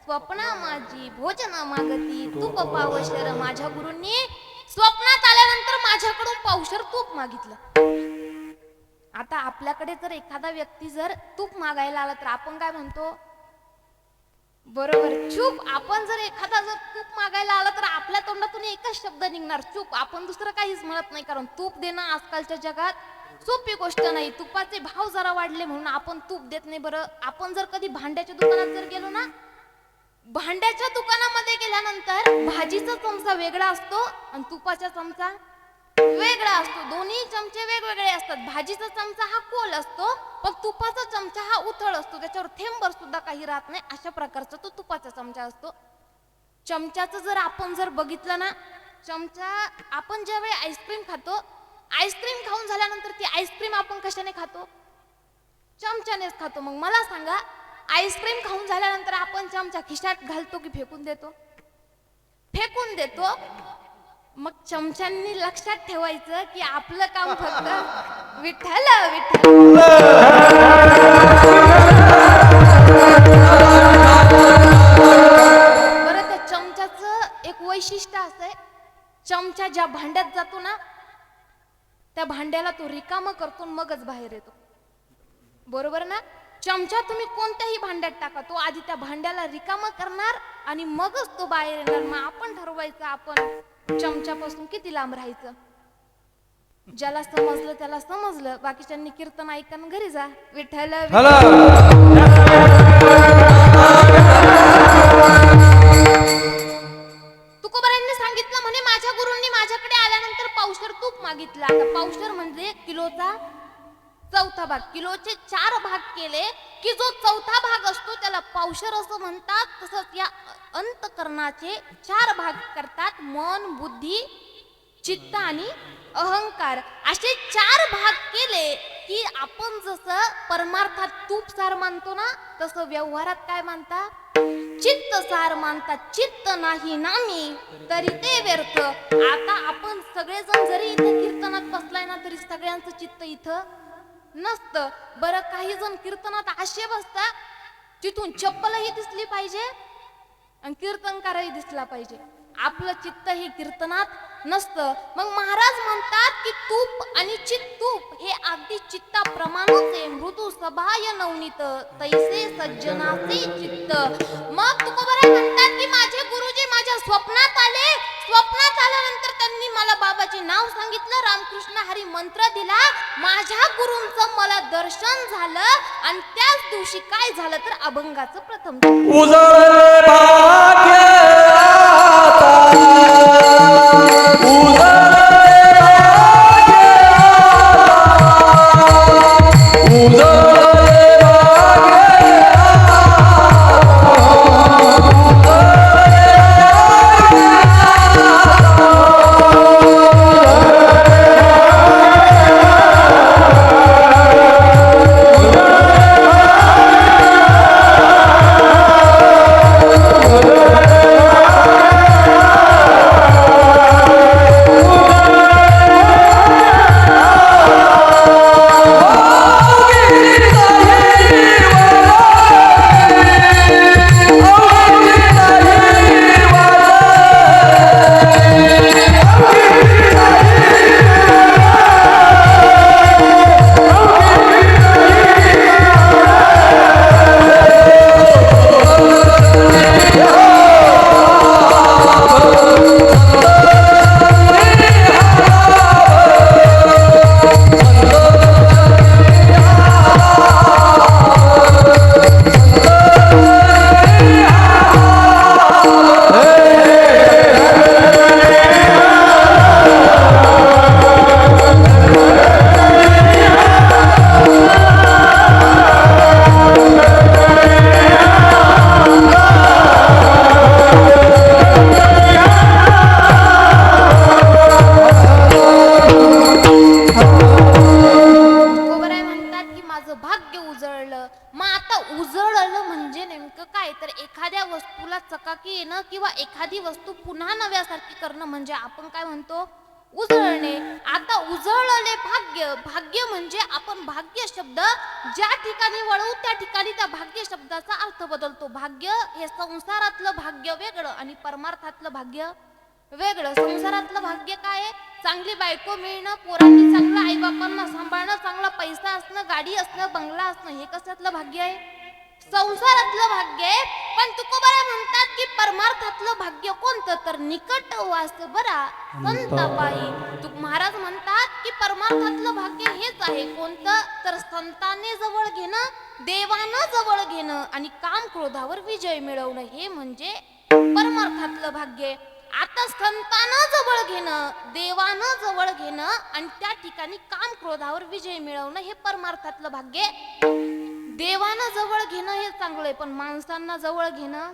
स्वप्ना माझी भोजना मागती तूप पावशर. माझ्या गुरूंनी स्वप्नात आल्यानंतर माझ्याकडून पावशर तूप मागितलं. आता आपल्याकडे जर एखादा व्यक्ती जर तूप मागायला आला तर आपण काय म्हणतो? बरोबर, चूप. आपण जर एखादा जर तूप मागायला आला तर आपल्या तोंडातून एकच शब्द निघणार, चूप. आपण दुसरं काहीच म्हणत नाही, कारण तूप देणं आजकालच्या जगात सोपी गोष्ट नाही. तुपाचे भाव जरा वाढले म्हणून आपण तूप देत नाही. बरं, आपण जर कधी भांड्याच्या दुकानात जर गेलो ना, भांड्याच्या दुकानामध्ये गेल्यानंतर भाजीचा चमचा वेगळा असतो आणि तुपाचा चमचा वेगळा असतो. दोन्ही चमचे वेगवेगळे असतात. भाजीचा चमचा हा खोल असतो पण तुपाचा चमचा हा उथळ असतो, त्याच्यावर थेंबर सुद्धा काही राहत नाही. अशा प्रकारचा तो तुपाचा चमचा असतो. चमच्याचं जर आपण जर बघितलं ना, चमचा आपण ज्यावेळी आईस्क्रीम खातो, आईस्क्रीम खाऊन झाल्यानंतर ती आईस्क्रीम आपण कशाने खातो? चमच्यानेच खातो. मग मला सांगा, आईस्क्रीम खाऊन झाल्यानंतर आपण चमचा खिशात घालतो की फेकून देतो? फेकून देतो. मग चमच्यांनी लक्षात ठेवायचं की आपलं काम फक्त विठ्ठल विठ्ठल. बरं, त्या चमच्याचं एक वैशिष्ट्य असं आहे, चमचा ज्या भांड्यात जातो ना त्या भांड्याला तो रिकामा करतो मगच बाहेर येतो. बरोबर ना? चमचा तुम्ही कोणत्याही भांड्यात टाका, तो आधी त्या भांड्याला रिकामा करणार आणि मगच तो बाहेर येणार. मग आपण ठरवायचं आपण चमच्यापासून किती लांब राहायचं. ज्याला समजलं त्याला समजलं, बाकीच्यांनी कीर्तन ऐकून घरी जा. विठ्ठल तुकोबारायांनी सांगितलं, म्हणे माझ्या गुरूंनी माझ्याकडे आल्यानंतर पावशर तूप मागितलं. आता पावशर म्हणजे किलोचा चौथा भाग. किलोचे 4 भाग केले की जो चौथा भाग असतो त्याला पावशर असं म्हणतात. तसंच या अंतकरणाचे 4 भाग करतात. मन, बुद्धी, चित्त आणि अहंकार असे 4 भाग केले की आपण जसं परमार्थात तूप सार मानतो ना, तसं व्यवहारात काय मानता? चित्त सार मानतात. चित्त नाही नामी तरी ते व्यर्थ. आता आपण सगळेजण जरी इथे कीर्तनात बसलाय ना तरी सगळ्यांचं चित्त इथं नसतं. बरं काही जण कीर्तनात असे बसतात तिथून चप्पलही दिसली पाहिजे आणि कीर्तनकारही दिसला पाहिजे. आपलं चित्त हे कीर्तनात नसतं. मग महाराज म्हणतात की तूप आणि चित्तूप हे अगदी चित्ताप्रमाणेच आहे. मृदू सभाय नवनीत तैसे सज्जनाचे चित्त. मग तुकोबाराय म्हणतात की माझे गुरुजी माझ्या स्वप्नात आले. स्वप्नात आल्यानंतर त्यांनी मला बाबाचे नाव सांगितलं, रामकृष्ण हरी मंत्र दिला. माझ्या गुरूंचं मला दर्शन झालं आणि त्याच दिवशी काय झालं तर अभंगाचं प्रथम उजळे भाग्य किंवा एखादी वस्तू पुन्हा नव्यासारखी करणं म्हणजे आपण काय म्हणतो उजळणे. आता उजळले भाग्य. भाग्य म्हणजे आपण भाग्य शब्द ज्या ठिकाणी वळवू त्या ठिकाणी त्या भाग्य शब्दाचा अर्थ बदलतो. भाग्य हे संसारातलं भाग्य वेगळं आणि परमार्थातलं भाग्य वेगळं. संसारातलं भाग्य काय आहे? चांगली बायको मिळणं, पोरांनी चांगलं आईबापांना सांभाळणं, चांगला पैसा असणं, गाडी असणं, बंगला असणं, हे कशातलं भाग्य आहे? संसारातलं भाग्य आहे. पण तुकोबारा म्हणतात की परमार्थातलं भाग्य कोणतं तर निकट वास बरा संताबाई. तुक महाराज म्हणतात की परमार्थातलं भाग्य हेच आहे. कोणतं तर संताने जवळ घेणं, देवानं जवळ घेणं आणि काम क्रोधावर विजय मिळवणं, हे म्हणजे परमार्थातलं भाग्य. आता संतानं जवळ घेणं, देवानं जवळ घेणं आणि त्या ठिकाणी काम क्रोधावर विजय मिळवणं, हे परमार्थातलं भाग्य. देवानं जवळ घेणं हे चांगलंय, पण माणसांना जवळ घेणं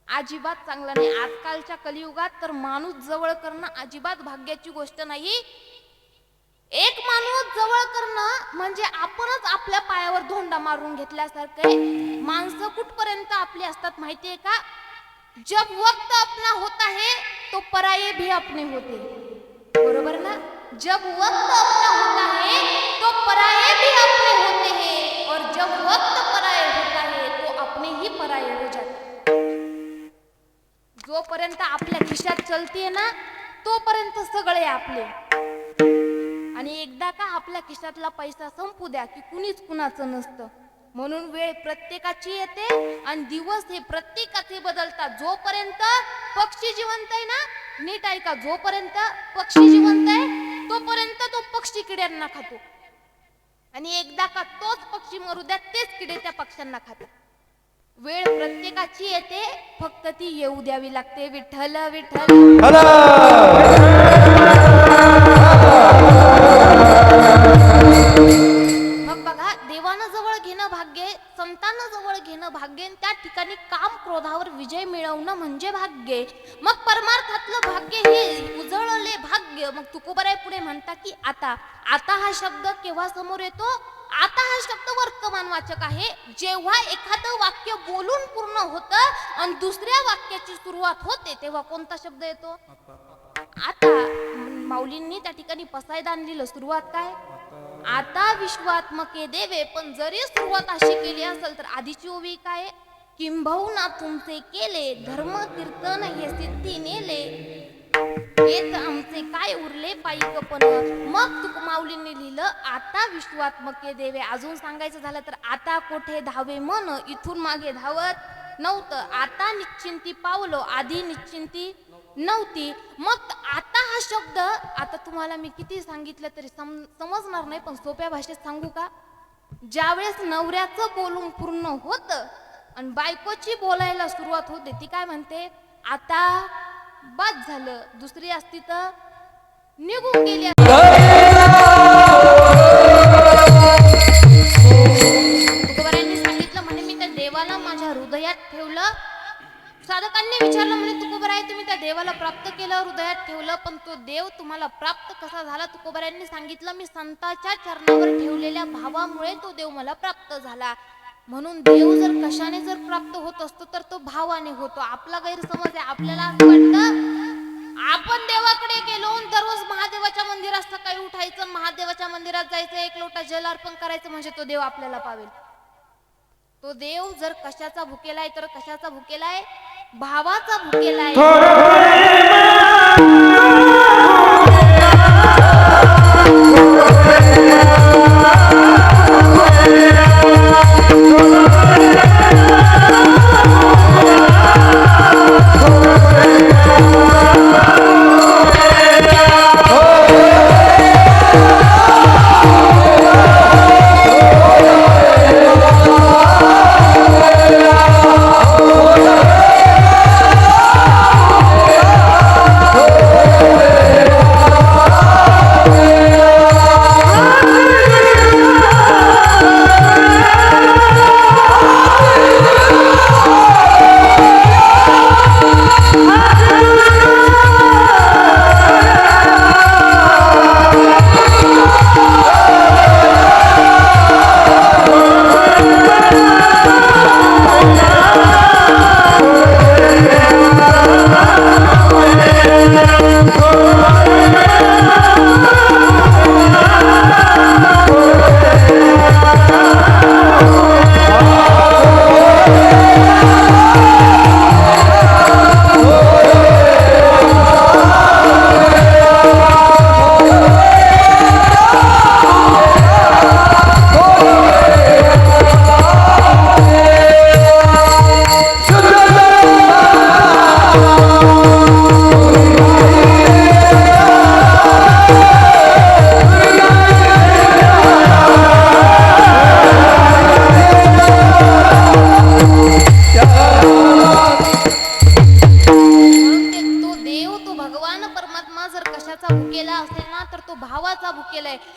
अजिबात चांगलं नाही. आजकालच्या कलियुगात तर माणूस जवळ करणं अजिबात भाग्याची गोष्ट नाही. एक माणूस जवळ करणं म्हणजे आपणच आपल्या पायावर धोंडा मारून घेतल्यासारखं आहे. माणसं कुठपर्यंत आपली असतात माहितीये का? जब वक्त अपना होता है तो पराये भी अपने होते. बरोबर ना? जब वक्त अपना होता है तो पराये भी अपने होते हैं और जब वक्त पराये होता है तो अपने ही पराये हो जाते. जोपर्यंत आपल्या खिशात चलतीये ना तोपर्यंत सगळे आपले, आणि एकदा का आपल्या खिशातला पैसा संपू द्या की कुणीच कुणाचं नसतं. म्हणून वेळ प्रत्येकाची येते आणि दिवस हे प्रत्येकाचे बदलतात. जोपर्यंत पक्षी जिवंत आहे ना, नीट ऐका, जोपर्यंत पक्षी जिवंत आहे तोपर्यंत तो पक्षी किड्यांना खातो आणि एकदा का तोच पक्षी मरू द्या तेच किडे त्या पक्ष्यांना खातात. वेळ प्रत्येकाची येते, फक्त ती येऊ द्यावी लागते. विठ्ठल विठ्ठल. मग बघा, देवानं जवळ घेणं भाग्य, संतांना जवळ घेणं भाग्य, त्या ठिकाणी काम क्रोधावर विजय मिळवणं म्हणजे भाग्य. मग परमार्थातलं भाग्य हे उजळले भाग्य. मग तुकोबाराय पुढे म्हणता की आता. आता हा शब्द केव्हा समोर येतो? आता हा शब्द वर्तमानवाचक आहे. जेव्हा एखादं वाक्य बोलून पूर्ण होतं आणि दुसऱ्या वाक्याची सुरुवात होते तेव्हा कोणता शब्द येतो? आता. माऊलींनी त्या ठिकाणी पसायदान लिहिलं. सुरुवात काय? आता विश्वात्मके देवे, पण जरी सुरुवात अशी केली असेल तर आधीची ओवी काय? किंबहुना तुमचे केले धर्म कीर्तन हे सिद्धी नेले, हेच आमचे काय उरले पायिकपण. मग तुक माऊलींनी लिहिलं आता विश्वात्मके देवे. अजून सांगायचं झालं तर आता कोठे धावे मन, इथून मागे धावत नव्हतं. आता निश्चिंती पावलो, आधी निश्चिंती नव्हती. मग आता हा शब्द आता तुम्हाला मी किती सांगितलं तरी समजणार नाही, पण सोप्या भाषेत सांगू का? ज्यावेळेस नवऱ्याचं बोलून पूर्ण होतं आणि बायकोची बोलायला सुरुवात होते, ती काय म्हणते? आता बाद झालं. दुसरी असती तर निघून गेली असती. तुकोबारायांनी सांगितलं म्हणे मी त्या देवाला माझ्या हृदयात ठेवलं. साधकांनी विचारलं म्हणे तुकोबाराय तुम्ही त्या देवाला प्राप्त केलं, हृदयात ठेवलं, पण तो देव तुम्हाला प्राप्त कसा झाला? तुकोबारायांनी सांगितलं मी संतांच्या चरणावर ठेवलेल्या भावामुळे तो देव मला प्राप्त झाला. म्हणून देव जर कशाने जर प्राप्त होत असतो तर तो भावाने होतो. आपला गैरसमज आहे. आपल्याला असं वाटतं आपण देवाकडे गेलो, दररोज महादेवाच्या मंदिरात सकाळी उठायचं, महादेवाच्या मंदिरात जायचं, एक लोटा जल अर्पण करायचं म्हणजे तो देव आपल्याला पावेल. तो देव जर कशाचा भुकेलाय तर कशाचा भुकेलाय? भावाचा भुकेलाय.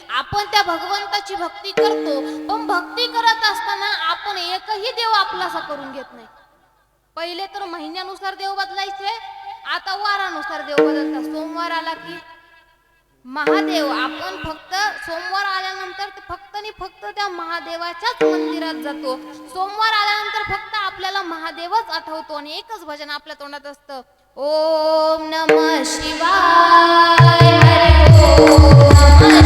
आपण त्या भगवंताची भक्ती करतो, पण भक्ती करत असताना आपण एकही देव आपलासा करून घेत नाही. पहिले तर महिन्यानुसार देव बदलायचे, आता वारानुसार देव बदलतात. सोमवार आला की महादेव, आपण फक्त सोमवार आल्यानंतर फक्त आणि फक्त त्या महादेवाच्याच मंदिरात जातो. सोमवार आल्यानंतर फक्त आपल्याला महादेवच आठवतो आणि एकच भजन आपल्या तोंडात असतं, ओम नमः शिवाय, हरी ओम नमः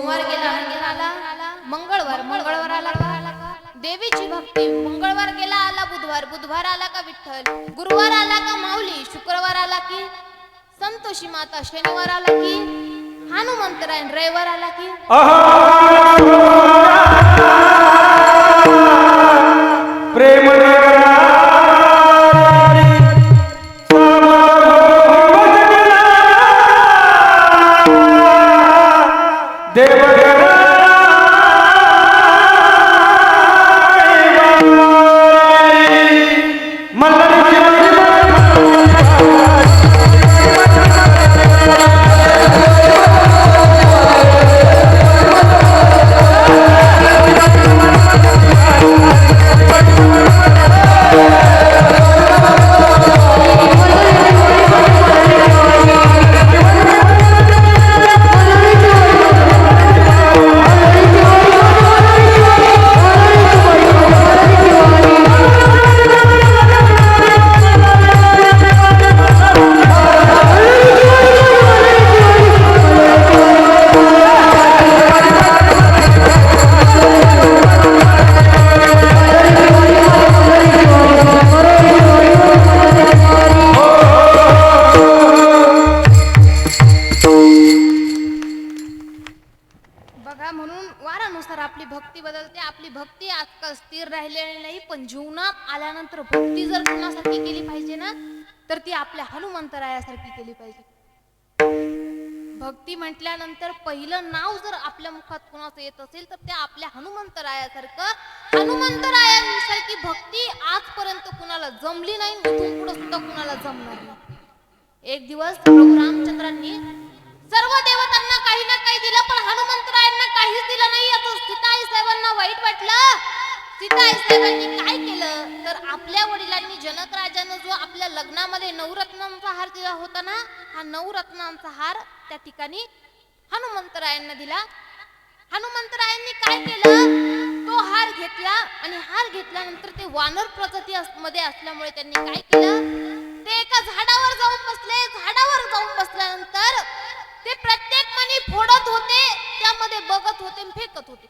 सोमवार गेला नंतर आला मंगळवार, मंगळवार आला का देवीची भक्ती, मंगळवार गेला आला बुधवार, बुधवार आला का विठ्ठल, गुरुवार आला का माऊली, शुक्रवार आला की संतोषी माता, शनिवार आला की हनुमंतराय, रविवार आला की प्रेम आपली भक्ती बदलते. आपली भक्ती आजकाल स्थिर राहिलेली नाही, पण जीवनात आल्यानंतर भक्ती जर कुणासारखी केली पाहिजे ना, तर ती आपल्या हनुमंतरायासारखी केली पाहिजे. भक्ती म्हटल्यानंतर पहिलं नाव जर आपल्या मुखात कुणाचं येत असेल तर त्या आपल्या हनुमंतरायासारखं, हनुमंतरायांसारखी भक्ती आजपर्यंत कुणाला जमली नाही, इथून पुढे सुद्धा कुणाला जमणार नाही. एक दिवस प्रभू रामचंद्रांनी सर्व देवतांना काही ना काही दिलं, पण हनुमंतरायांना काहीच दिलं नाही. आता सीताई साहेबांना वाईट वाटलं. सीताई साहेबांनी काय केलं तर आपल्या वडिलांनी जनक राजानं जो आपल्या लग्नामध्ये नवरत्नांचा हार दिला होता ना, हा नवरत्नांचा हार त्या ठिकाणी हनुमंतरायांना दिला. हनुमंतरायांनी काय केलं, तो हार घेतला आणि हार घेतल्यानंतर ते वानर प्रजाती मध्ये असल्यामुळे त्यांनी काय केलं, ते एका झाडावर जाऊन बसले. झाडावर जाऊन बसल्यानंतर ते प्रत्येक मणी फोडत होते, त्यामध्ये बघत होते, फेकत होते.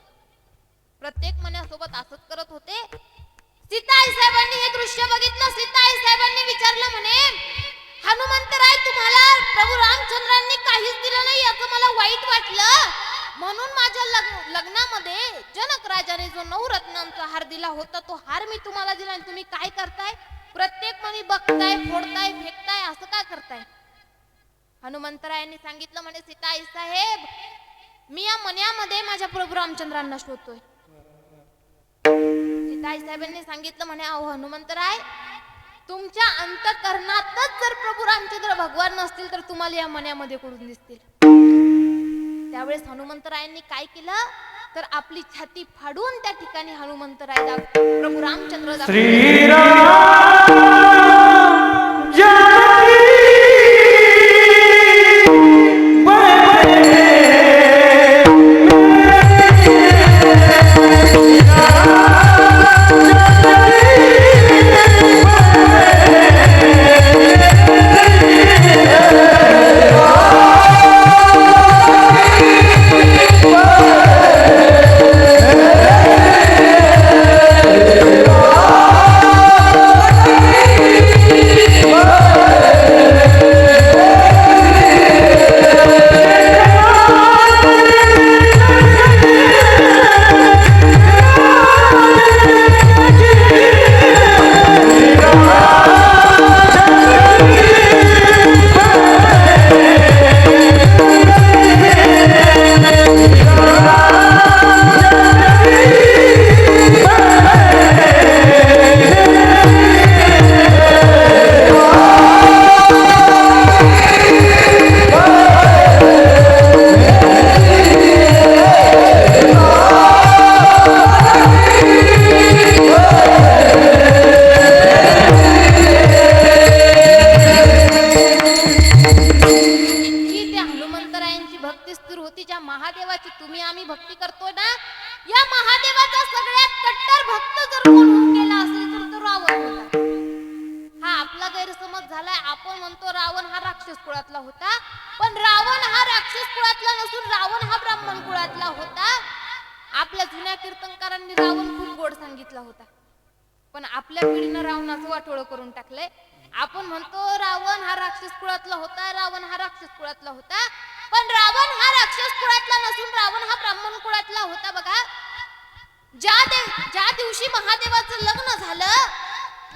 प्रत्येक मण्यासोबत असंच करत होते. सीताई साहेबांनी हे दृश्य बघितलं. सीताई साहेबांनी विचारलं, म्हणे हनुमंतराय, तुम्हाला प्रभू रामचंद्रांनी काहीच दिलं नाही, याचं मला वाईट वाटलं, म्हणून माझ्या लग्नामध्ये जनक राजाने जो नवरत्नांचा हार दिला होता तो हार मी तुम्हाला दिला, आणि तुम्ही काय करताय, प्रत्येक मणी बघताय, फोडताय, फेकताय, असं का करताय. हनुमंतरायांनी सांगितलं, म्हणे सीताई साहेब, मी या मण्यामध्ये माझ्या प्रभू रामचंद्रांना शोधतोय. सीताई साहेबांनी सांगितलं, म्हणे अहो हनुमंतराय, तुमच्या अंतःकरणातच जर प्रभू रामचंद्र भगवान नसतील तर तुम्हाला या मण्यामध्ये कुठून दिसतील. त्यावेळेस हनुमंतरायांनी काय केलं तर आपली छाती फाडून त्या ठिकाणी हनुमंतराय प्रभू रामचंद्र महादेवाची तुम्ही आम्ही भक्ती करतो ना, या महादेवाचा सगळ्यात कट्टर भक्त जर कोण केला असेल तर तो रावण होता. हा आपला गैरसमज झालाय. आपण म्हणतो रावण हा राक्षस कुळातला होता, पण रावण हा राक्षस कुळातला नसून रावण हा ब्राह्मण कुळातला होता. आपल्या जुन्या कीर्तनकारांनी रावण खूप गोड सांगितला होता, पण आपल्या पिढीनं रावणाचं वाटोळं करून टाकलंय. आपण म्हणतो रावण हा राक्षस कुळातला होता, रावण हा राक्षस कुळातला होता, पण रावण हा राक्षस कुळातला नसून रावण हा ब्राह्मण कुळातला होता. बघा, ज्या दिवशी महादेवाचं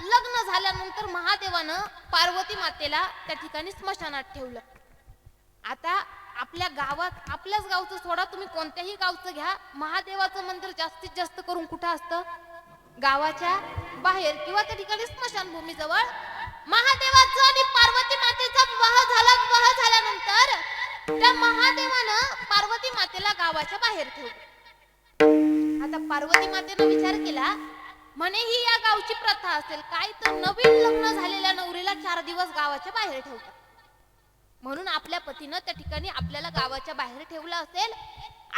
लग्न झाल्यानंतर महादेवानं पार्वती मातेला त्या ठिकाणी स्मशानात ठेवलं. आता आपल्या गावात, आपल्याच गावचं सोडा, तुम्ही कोणत्याही गावचं घ्या, महादेवाचं मंदिर जास्तीत जास्त करून कुठं असतं? गावाच्या बाहेर किंवा त्या ठिकाणी स्मशानभूमी जवळ. महादेवाचा आणि पार्वती मातेचा विवाह झाल्यानंतर त्या महादेवानं पार्वती मातेला गावाच्या बाहेर ठेवलं. आता पार्वती मातेनं विचार केला, म्हणे ही या गावची प्रथा असेल काय, तर नवीन लग्न झालेल्या नवरीला 4 दिवस गावाच्या बाहेर ठेवतात, म्हणून आपल्या पतीनं त्या ठिकाणी आपल्याला गावाच्या बाहेर ठेवलं असेल.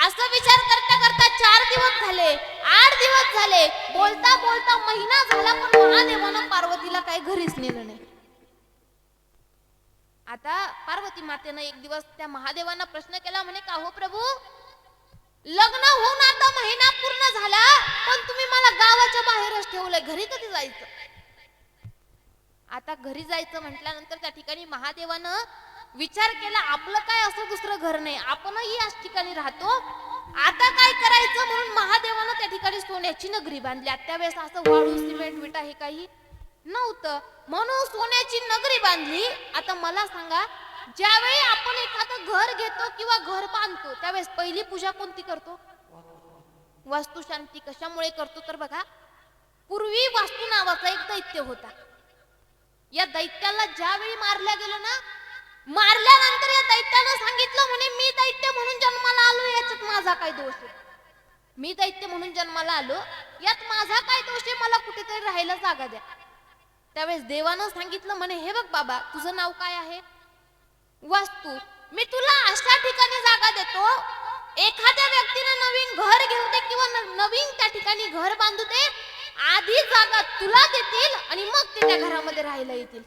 असं विचार करता करता 4 दिवस झाले, 8 दिवस झाले, बोलता बोलता महिना झाला, पण महादेवानं पार्वतीला काही घरीच नेलं नाही. आता पार्वती मातेनं एक दिवस त्या महादेवांना प्रश्न केला, म्हणे का हो प्रभू, लग्न होऊन आता महिना पूर्ण झाला, पण तुम्ही मला गावाच्या बाहेरच ठेवलंय, घरी कधी जायचं? आता घरी जायचं म्हटल्यानंतर त्या ठिकाणी महादेवानं विचार केला, आपलं काय असं दुसरं घर नाही, आपणही याच ठिकाणी राहतो, आता काय करायचं? म्हणून महादेवानं त्या ठिकाणी सोन्याची नगरी बांधली. त्यावेळेस असं वाळू सिमेंट विटा हे काही नव्हतं, म्हणून सोन्याची नगरी बांधली. आता मला सांगा, ज्यावेळी आपण एखादं घर घेतो किंवा घर बांधतो त्यावेळेस पहिली पूजा कोणती करतो? वास्तुशांती. कशामुळे करतो? तर बघा, पूर्वी वास्तू नावाचा एक दैत्य होता. या दैत्याला ज्यावेळी मारल्या गेलं ना, मारल्यानंतर या दैत्यानं सांगितलं, म्हणे मी दैत्य म्हणून जन्माला आलो, याच्यात माझा काय दोष आहे? मी दैत्य म्हणून जन्माला आलो, यात माझा काय दोष आहे? मला कुठेतरी राहायला जागा द्या. त्यावेळेस देवानं सांगितलं, म्हणे हे बघ बाबा, तुझं नाव काय आहे? वास्तू. मी तुला अशा ठिकाणी जागा देतो, एखाद्या व्यक्तीने नवीन घर घेऊ दे किंवा नवीन त्या ठिकाणी घर बांधू दे, आधी जागा तुला देतील आणि मग ते त्या घरामध्ये राहायला येतील.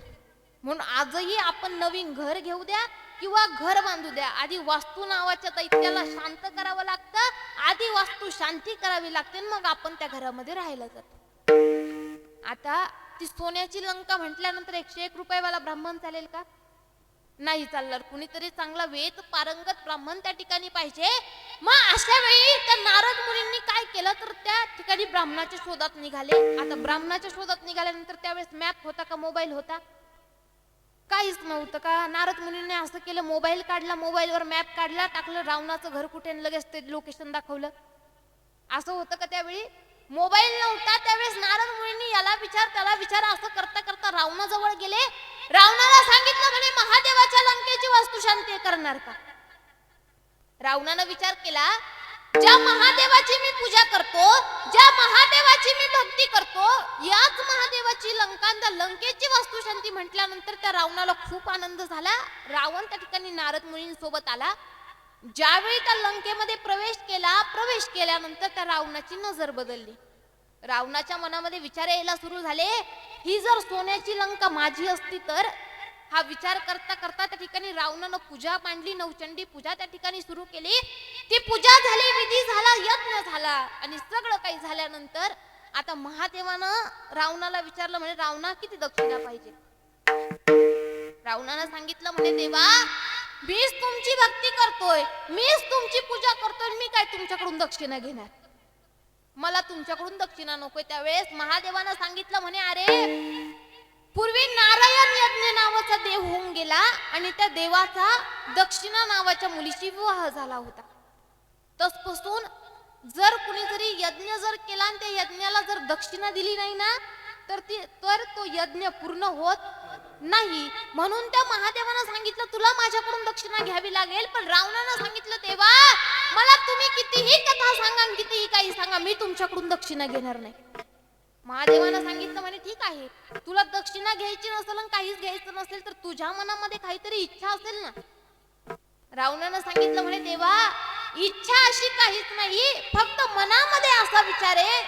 म्हणून आजही आपण नवीन घर घेऊ द्या किंवा घर बांधू द्या, आधी वास्तू नावाच्या दैत्याला शांत करावं लागतं, आधी वास्तू शांती करावी लागते, मग आपण त्या घरामध्ये राहायला जातो. आता ती सोन्याची लंका म्हटल्यानंतर 101 रुपयेवाला ब्राह्मण चालेल का? नाही चालणार. कुणीतरी चांगला वेद पारंगत ब्राह्मण त्या ठिकाणी पाहिजे. मग अशा वेळी त्या नारद मुनींनी काय केलं, तर त्या ठिकाणी ब्राह्मणाच्या शोधात निघाले. आता ब्राह्मणाच्या शोधात निघाल्यानंतर त्यावेळेस मॅप होता का, मोबाईल होता? काहीच नव्हतं का? नारद मुनींनी असं केलं, मोबाईल काढला, मोबाईलवर मॅप काढला, टाकलं रावणाचं घर कुठे, लगेच ते लोकेशन दाखवलं. असं होतं का त्यावेळी? मोबाईल नव्हता. त्यावेळेस नारद मुनींनी याला विचार त्याला विचार असं करता करता रावणाजवळ गेले. रावणाला सांगितलं, म्हणे महादेवाच्या लंकेची वास्तुशांती करणार का? रावणानं विचार केला, ज्या महादेवाची मी पूजा करतो, ज्या महादेवाची मी भक्ती करतो, याच महादेवाची लंका, त्या लंकेची वास्तुशांती म्हटल्यानंतर त्या रावणाला खूप आनंद झाला. रावण त्या ठिकाणी नारद मुनींसोबत आला. ज्यावेळी त्या लंकेमध्ये प्रवेश केल्यानंतर त्या रावणाची नजर बदलली. रावणाच्या मनामध्ये विचार यायला सुरू झाले, ही जर सोन्याची लंका माझी असती तर. हा विचार करता करता त्या ठिकाणी रावणानं पूजा मांडली, नवचंडी पूजा त्या ठिकाणी सुरू केली. ती पूजा झाली, विधी झाला, यज्ञ झाला आणि सगळं काही झाल्यानंतर आता महादेवानं रावणाला विचारलं, म्हणे रावणा किती दक्षिणा पाहिजे? रावणानं सांगितलं, म्हणे देवा, मीच तुमची भक्ती करतोय, मीच तुमची पूजा करतोय, मी काय तुमच्याकडून दक्षिणा घेणार? मला तुमच्याकडून दक्षिणा नकोय. त्यावेळेस महादेवानं सांगितलं, म्हणे अरे, पूर्वी नारायण यज्ञ नावाचा देव होऊन गेला आणि त्या देवाचा दक्षिणा नावाच्या मुलीशी विवाह झाला होता. तसपासून जर कुणी जरी यज्ञ जर केला आणि त्या यज्ञाला जर दक्षिणा दिली नाही ना, तर तो यज्ञ पूर्ण होत नाही. म्हणून त्या महादेवानं सांगितलं, तुला माझ्याकडून दक्षिणा घ्यावी लागेल. पण रावणानं सांगितलं, देवा, मला तुम्ही कितीही कथा सांगा, कितीही काही सांगा, मी तुमच्याकडून दक्षिणा घेणार नाही. महादेवानं सांगितलं, म्हणे ठीक आहे, तुला दक्षिणा घ्यायची नसेल आणि काहीच घ्यायचं नसेल तर तुझ्या मनामध्ये काहीतरी इच्छा असेल ना. रावणानं सांगितलं, म्हणे देवा, इच्छा अशी काहीच नाही, फक्त मनामध्ये असा विचार आहे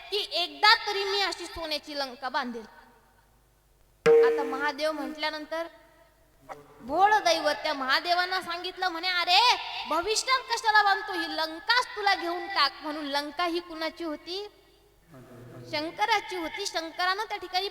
की एकदा तरी मी अशी सोन्याची लंका बांधेल. आता महादेव म्हटल्यानंतर भोळ दैवत त्या महादेवांना सांगितलं म्हणे, अरे भविष्यात कशाला बांधतो, ही लंकाच तुला घेऊन टाक. म्हणून लंका ही कुणाची होती? शंकराची होती. शंकरानं त्या ठिकाणी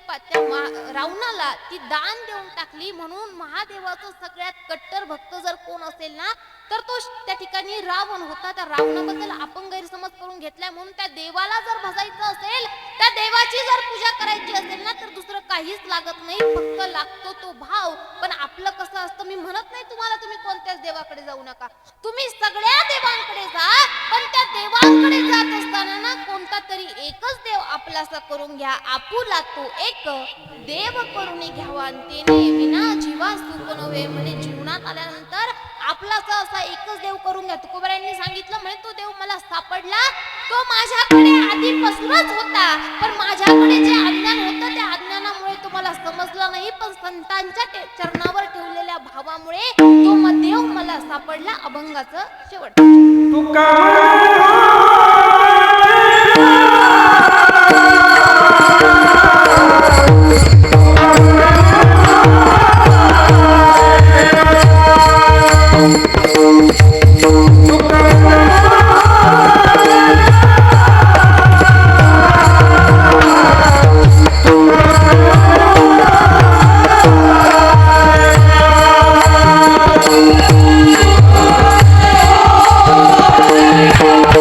रावणाला ती दान देऊन टाकली. म्हणून महादेवाचं सगळ्यात कट्टर भक्त जर कोण असेल ना, तर तो त्या ठिकाणी रावण होता. त्या रावणाबद्दल आपण गैरसमज करून घेतलाय. म्हणून त्या देवाला जर भजायचं असेल, त्या देवाची जर पूजा करायची असेल ना, तर दुसरं काहीच लागत नाही, फक्त लागतो तो भाव. पण आपलं कसं असतं, मी म्हणत नाही तुम्हाला तुम्ही कोणत्याच देवाकडे जाऊ नका, तुम्ही सगळ्या देवांकडे जा, पण त्या देवांकडे जात असताना ना कोणता तरी एकच देव आपलासा करून घ्या. आपुला तो एक देव करून घ्यावा, तेने विना जीवा सुख नव्हे. म्हणजे जीवनात आल्यानंतर आपलासा असा एकच देव करून घ्या. तुकोबारायांनी सांगितलं म्हणे, तो देव मला सापडला, तो माझ्याकडे आधीपासूनच होता, पण माझ्याकडे जे अज्ञान होतं त्या अज्ञानामुळे तो मला समजला नाही. पण संतांच्या चरणावर ठेवलेल्या भावामुळे तो देव मला सापडला. अभंगाचं शेवट. तुका Thank you.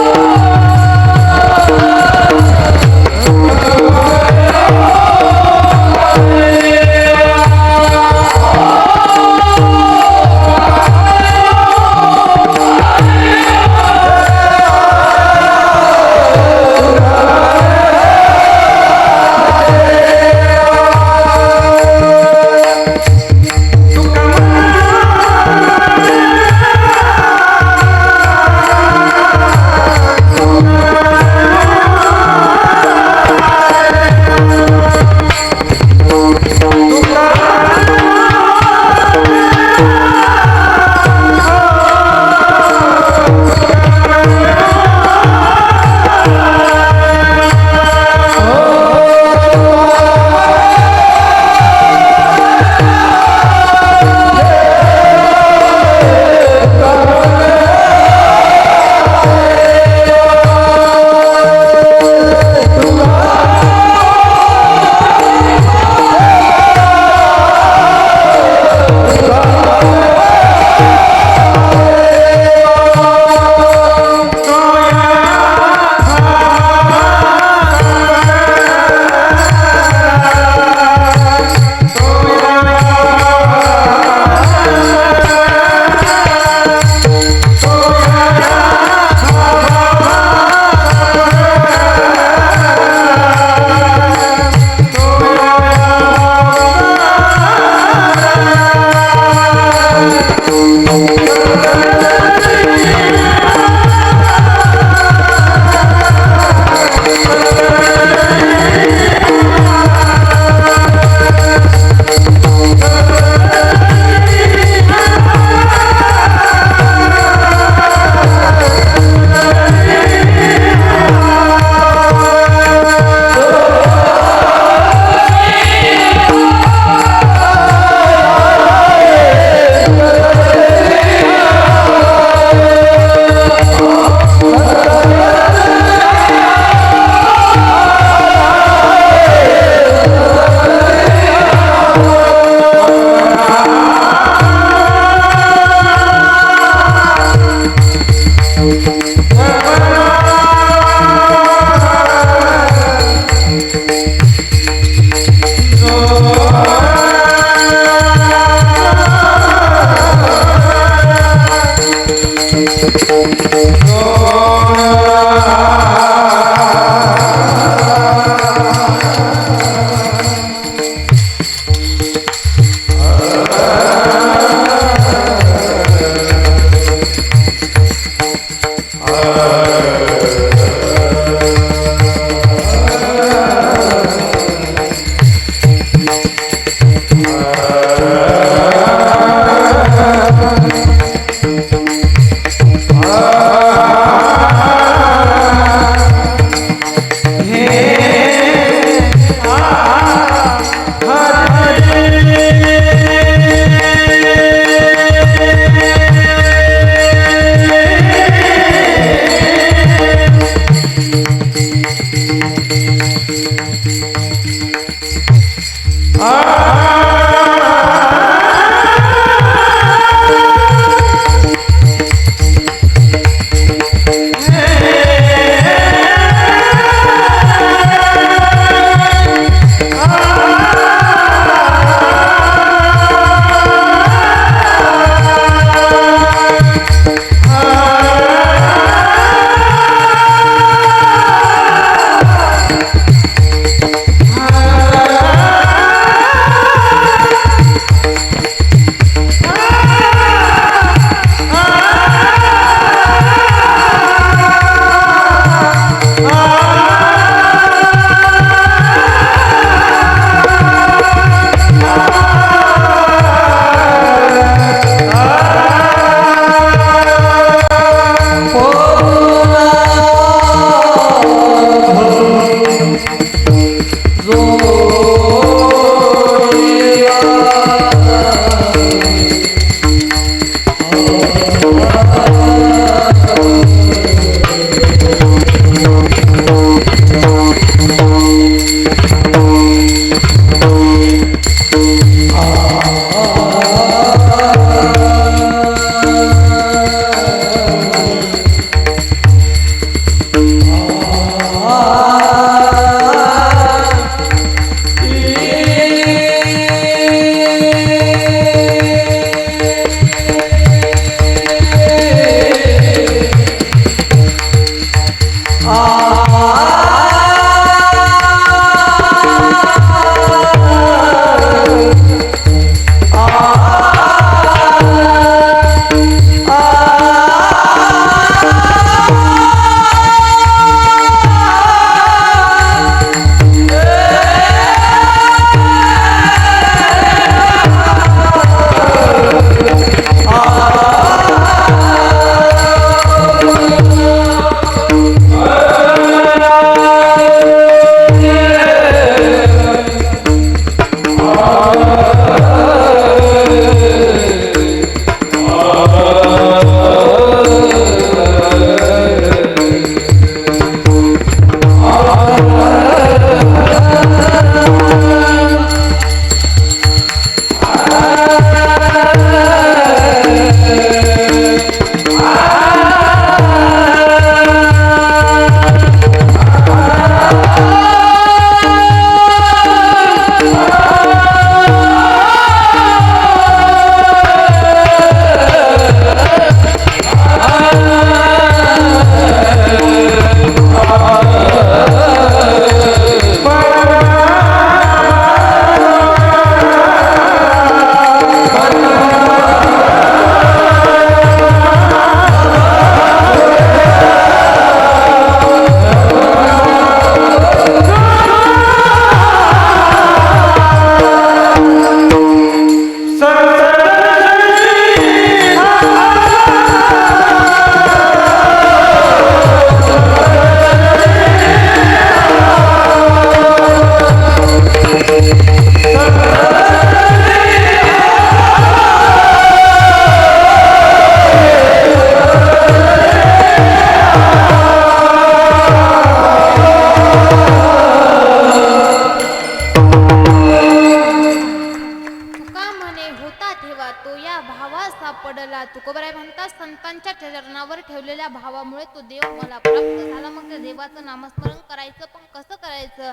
सापडला. तुकोबराय म्हणतात संतांच्या चरणावर ठेवलेल्या भावामुळे तो देव मला प्राप्त झाला. मग त्या देवाचं नामस्मरण करायचं, पण कसं करायचं?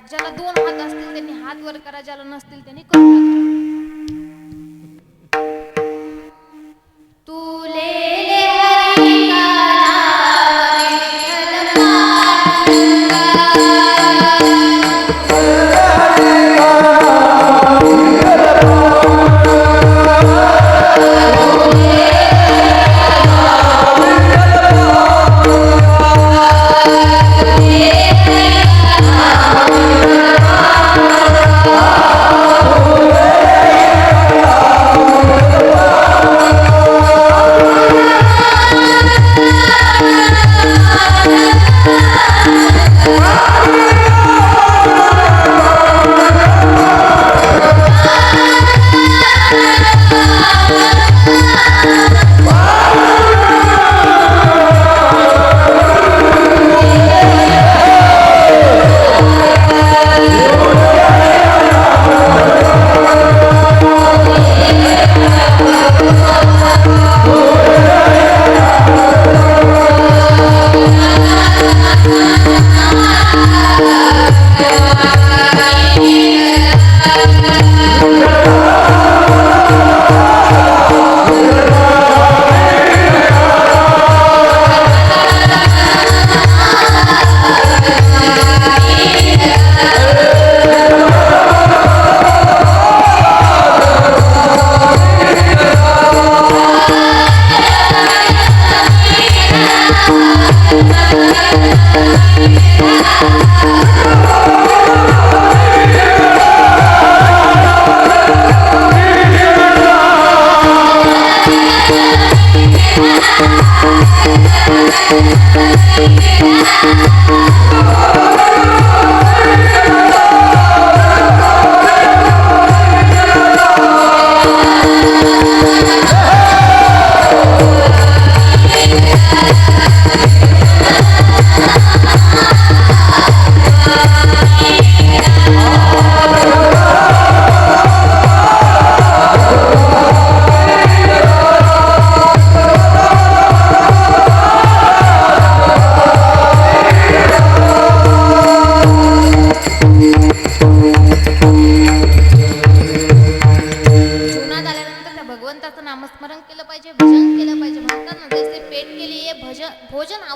ज्याला दोन हात असतील त्यांनी हात वर करा, ज्याला नसतील त्यांनी करू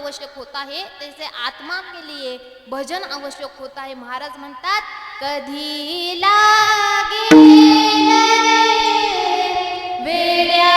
आवश्यक होता है, तैसे आत्मा के लिए भजन आवश्यक होता है. महाराज म्हणतात, कधी लागे वेड्या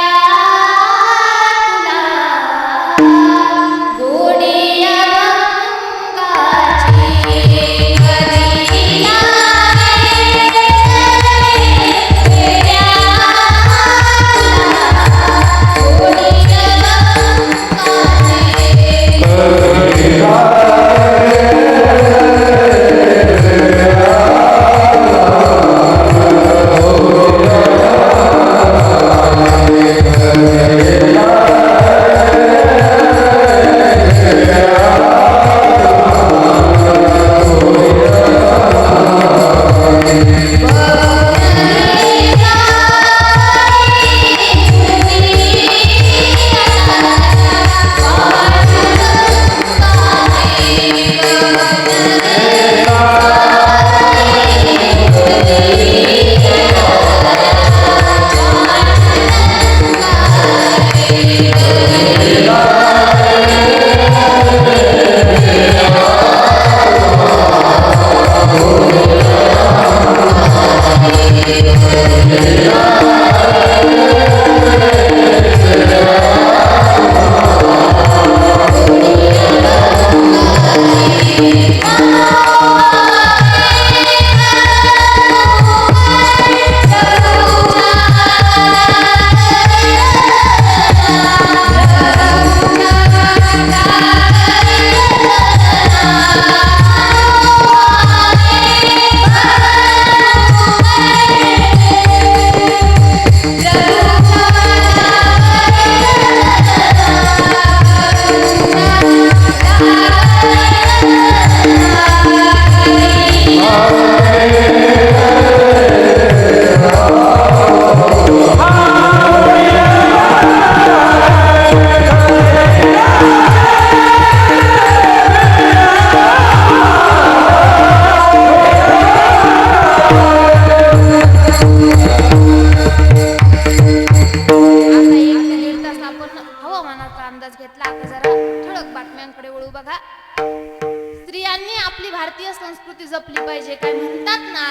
जपली पाहिजे. काय म्हणतात ना,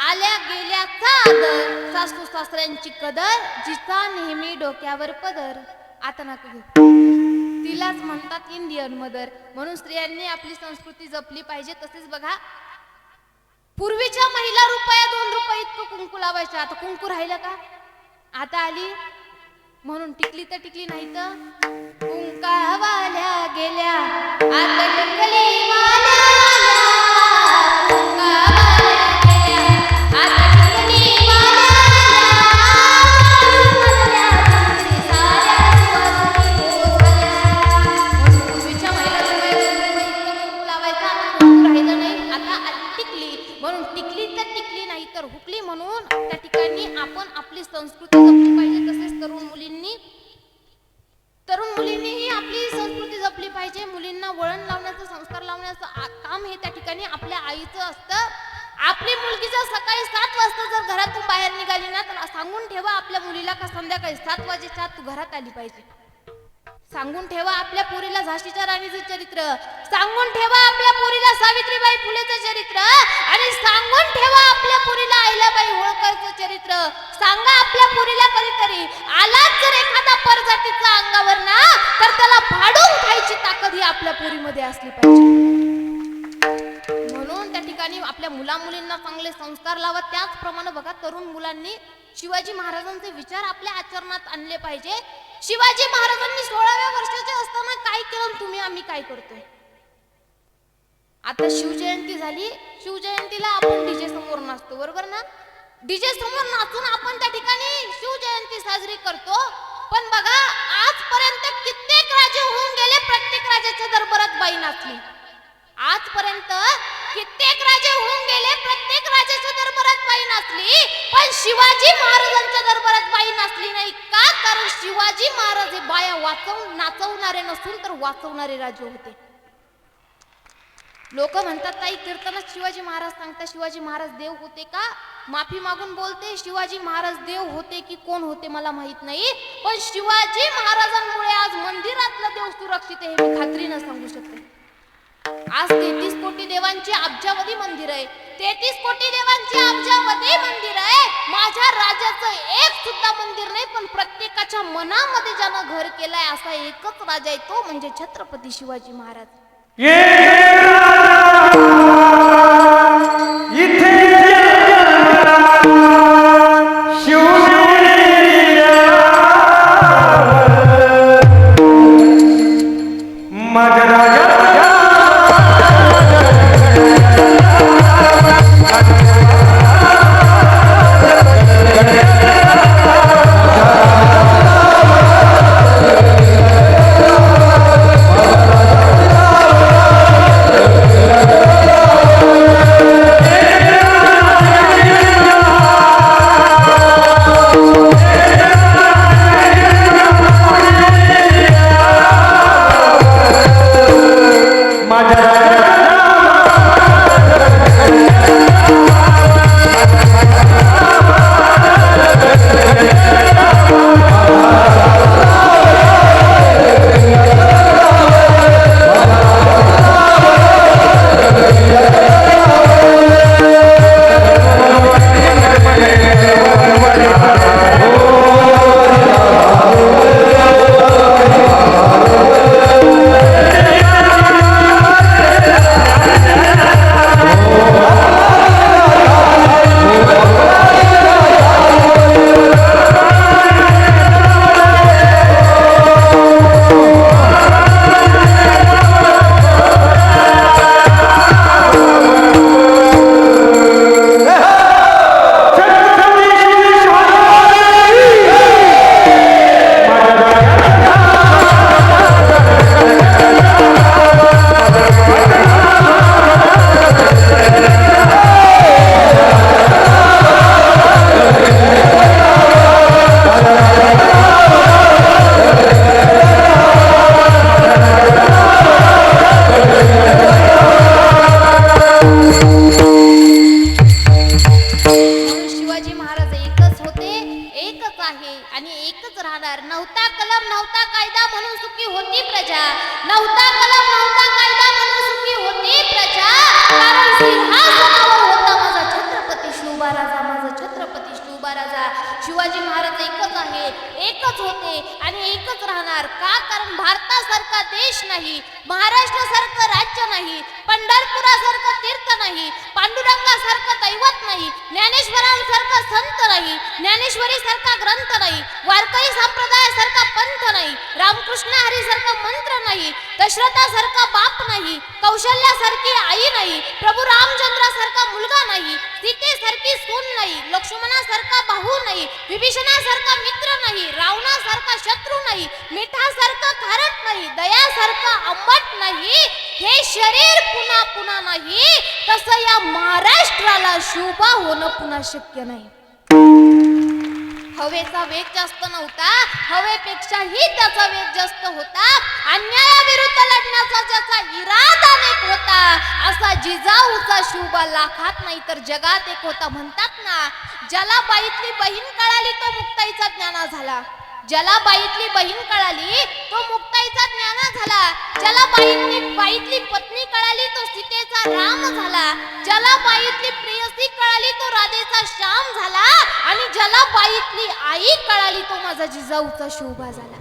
आल्या गेल्याचा आदर, सासू सासऱ्यांची कदर, जिचा नेहमी डोक्यावर पदर. आता नका घेऊ, तिलाच म्हणतात इंडियन मदर. म्हणून स्त्रियांनी आपली संस्कृती जपली पाहिजे. तसेच बघा, पूर्वीच्या महिला रुपया 2 रुपये इतकं कुंकू लावायच्या. आता कुंकू राहिलं का? आता आली म्हणून टिकली तर टिकली, नाही तर कुंकावाल्या गेल्या, आता टिकली वाल्या हुकली. म्हणून त्या ठिकाणी आपण आपली संस्कृती जपली पाहिजे. तसेच तरुण मुलींनीही आपली संस्कृती जपली पाहिजे. मुलींना वळण लावण्याचं, संस्कार लावण्याचं काम हे त्या ठिकाणी आपल्या आईचं असतं. आपली मुलगी जर सकाळी 7 वाजता जर घरातून बाहेर निघाली ना, तर सांगून ठेवा आपल्या मुलीला का संध्याकाळी 7 वाजेच्या आत तू घरात आली पाहिजे. सांगून ठेवा आपल्या पोरीला झाशीच्या राणीचं चरित्र, सांगून ठेवा आपल्या पोरीला सावित्रीबाई फुलेचं चरित्र, आणि सांगून ठेवा आपल्या पोरीला अहिल्याबाई होळकरचं चरित्र. सांगा आपल्या पोरीला कधीतरी आलाच जर एखादा परजातीचा अंगावर ना, तर त्याला फाडून खायची ताकद ही आपल्या पोरीमध्ये असली पाहिजे. म्हणून त्या ठिकाणी आपल्या मुलींना चांगले संस्कार लावा. त्याचप्रमाणे बघा, तरुण मुलांनी शिवाजी महाराजांचे विचार आपल्या आचरणात आणले पाहिजे. शिवाजी महाराजांनी 16व्या वर्षाचे असताना काय केलं, तुम्ही आम्ही काय करतोय? आता शिवजयंती झाली, शिवजयंतीला आपण डीजे समोर नाचतो, बरोबर ना? डीजे समोर नाचून आपण त्या ठिकाणी शिवजयंती साजरी करतो. पण बघा, आजपर्यंत कित्येक राजे होऊन गेले, प्रत्येक राजाच्या दरबारात बाई नाचली. आजपर्यंत कित्येक राजे होऊन गेले, प्रत्येक राजाच्या दरबारात बाई नाचली, पण शिवाजी महाराजांच्या दरबारात बाई नाचली नाही. का? कारण शिवाजी महाराज हे बाया नाचवणारे नसून तर वाचवणारे राजे होते. लोक म्हणतात ताई कीर्तनात शिवाजी महाराज सांगतात शिवाजी महाराज देव होते का? माफी मागून बोलते शिवाजी महाराज देव होते की कोण होते मला माहित नाही, पण शिवाजी महाराजांमुळे आज मंदिरातलं देव सुरक्षित आहे हे मी खात्रीनं सांगू शकते. आज 33 कोटी देवांची अब्जावधी मंदिर आहे, 33 कोटी देवांची अब्जावधी मंदिर आहे. माझ्या राजाचं एक सुद्धा मंदिर नाही, पण प्रत्येकाच्या मनामध्ये ज्यानं घर केलंय असा एकच राजा आहे, तो म्हणजे छत्रपती शिवाजी महाराज. ये इथे माझ्या राजा शिवाजी महाराज एकच आहेत, एकच होते आणि एकच राहणार. का? कारण भारतासारखा देश नाही, महाराष्ट्रासारखं राज्य नाही, पंढरपुरासारखं तीर्थ नाही, पांडुरंगासारखं दैवत नाही, ज्ञानेश्वरांसारखा संत नाही, ज्ञानेश्वरीसारखा ग्रंथ नाही, वारकरी संप्रदायासारखा पंथ नाही, रामकृष्ण हरीसारखा मंत्र नाही, दशरथासारखा बाप नाही, कौशल्यासारखी आई नाही, प्रभू रामचंद्रासारखा मुलगा नाही, सीतेसारखी सून नाही, लक्ष्मणासारखा भाऊ नाही, विभीषणासारखा मित्र नाही, रावणासारखा शत्रू नाही, मिठासारखं खारट नाही, दयासारखा आंबट नाही. हे शरीर पुन्हा पुन्हा नाही, तसं या महाराष्ट्राला शोभा होणं पुन्हा शक्य नाही. हवेचा वेग जास्त नव्हता, हवेपेक्षाही त्याचा वेग जास्त होता. अन्यायाविरुद्ध लढण्याचा ज्याचा इरादा एक होता, असा जिजाऊचा शोभा लाखात नाही तर जगात एक होता. म्हणतात ना, ज्याला बाईतली बहीण कळाली तो मुक्ताईचा ज्ञाना झाला, ज्याला बाईतली बहीण कळाली तो मुक्ताईचा ज्ञाना झाला, ज्याला बाईतली पत्नी कळाली तो सीतेचा राम झाला, ज्याला बाईतली प्रेयसी कळाली तो राधेचा श्याम झाला, आणि ज्याला बाईतली आई कळाली तो माझा जिजाऊचा शोभा झाला.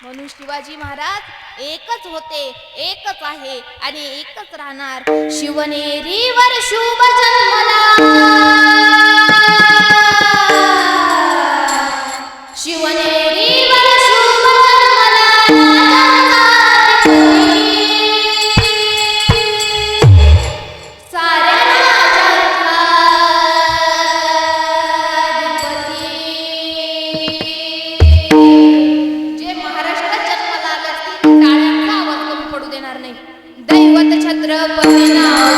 म्हणून शिवाजी महाराज एकच होते, एकच आहे आणि एकच राहणार. शिवनेरीवर शुभ जन्मला, शिवनेरीवर शुभ जन्मला, साऱ्या राजांचा अधिपती. जे महाराष्ट्रात जन्माला आले असतील टाळ्यांचा आवाज कमी पडू देणार नाही. दैवत छत्रपती नाव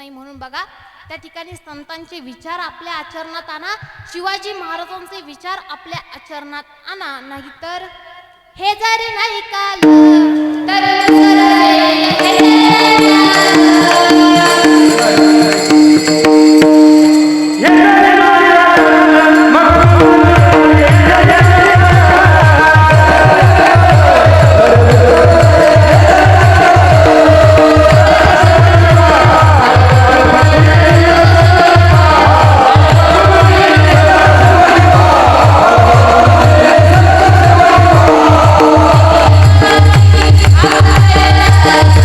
नाही. म्हणून बघा त्या ठिकाणी संतांचे विचार आपल्या आचरणात आणा, शिवाजी महाराजांचे विचार आपल्या आचरणात आणा. नाहीतर हे जरी नाही काल तर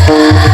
Thank you.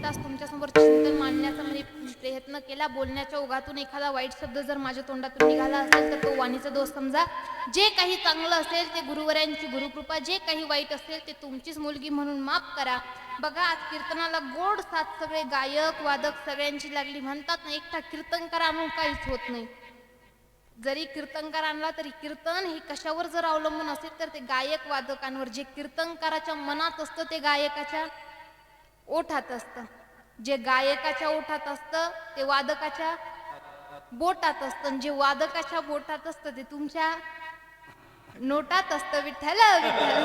तास तुमच्यासमोर चिंतन मांडण्याचा मी प्रयत्न केला. बोलण्याच्या ओघातून एखादा वाईट शब्द जर माझ्या तोंडातून निघाला असेल तर तो वाणीचा दोष समजा. जे काही चांगलं असेल ते गुरुवरायांची गुरुकृपा, जे काही वाईट असेल ते तुमचीच मुलगी म्हणून माफ करा. बघा, आज कीर्तनाला गोड साथ सगळे गायक वादक सगळ्यांची लागली. म्हणतात ना, एकटा कीर्तनकार आणून काहीच होत नाही. जरी कीर्तनकार आणला तरी कीर्तन हे कशावर जर अवलंबून असेल तर ते गायक वादकांवर. जे कीर्तनकाराच्या मनात असतं ते गायकाच्या ओठात असतं. जे गायकाच्या ओठात असतं ते वादकाच्या बोटात असतं. जे वादकाच्या बोटात असतं ते तुमच्या नोटात असतं. विठ्ठल विठ्ठल.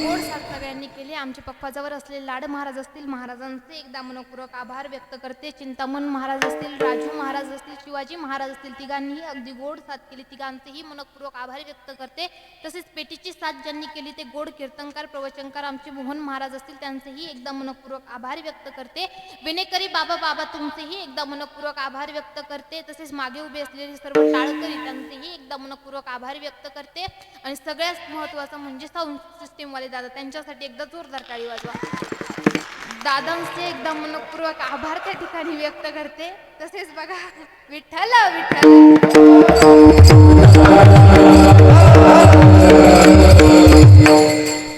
गोड साथ सगळ्यांनी केली. आमचे पप्पाजावर असलेले लाड महाराज असतील, महाराजांचे एकदा मनपूर्वक आभार व्यक्त करते. चिंतामण महाराज असतील, राजू महाराज असतील, शिवाजी महाराज असतील, तिघांनीही अगदी गोड साथ केली. तिघांचेही मनपूर्वक आभार व्यक्त करते. तसेच पेटीची साथ ज्यांनी केली ते गोड कीर्तनकार प्रवचनकार आमचे मोहन महाराज असतील, त्यांचेही एकदा मनपूर्वक आभार व्यक्त करते. विनेकरी बाबा तुमचेही एकदा मनपूर्वक आभार व्यक्त करते. तसेच मागे उभे असलेले सर्व टाळकरी त्यांचेही एकदा मनपूर्वक आभार व्यक्त करते. आणि सगळ्यात महत्त्वाचं म्हणजे साऊंड सिस्टीमवाले दादा, त्यांच्यासाठी एकदा जोरदार टाळी वाजवा. दादांचे एकदा मनपूर्वक आभार त्या ठिकाणी व्यक्त करते. तसेच बघा, विठ्ठल विठ्ठल.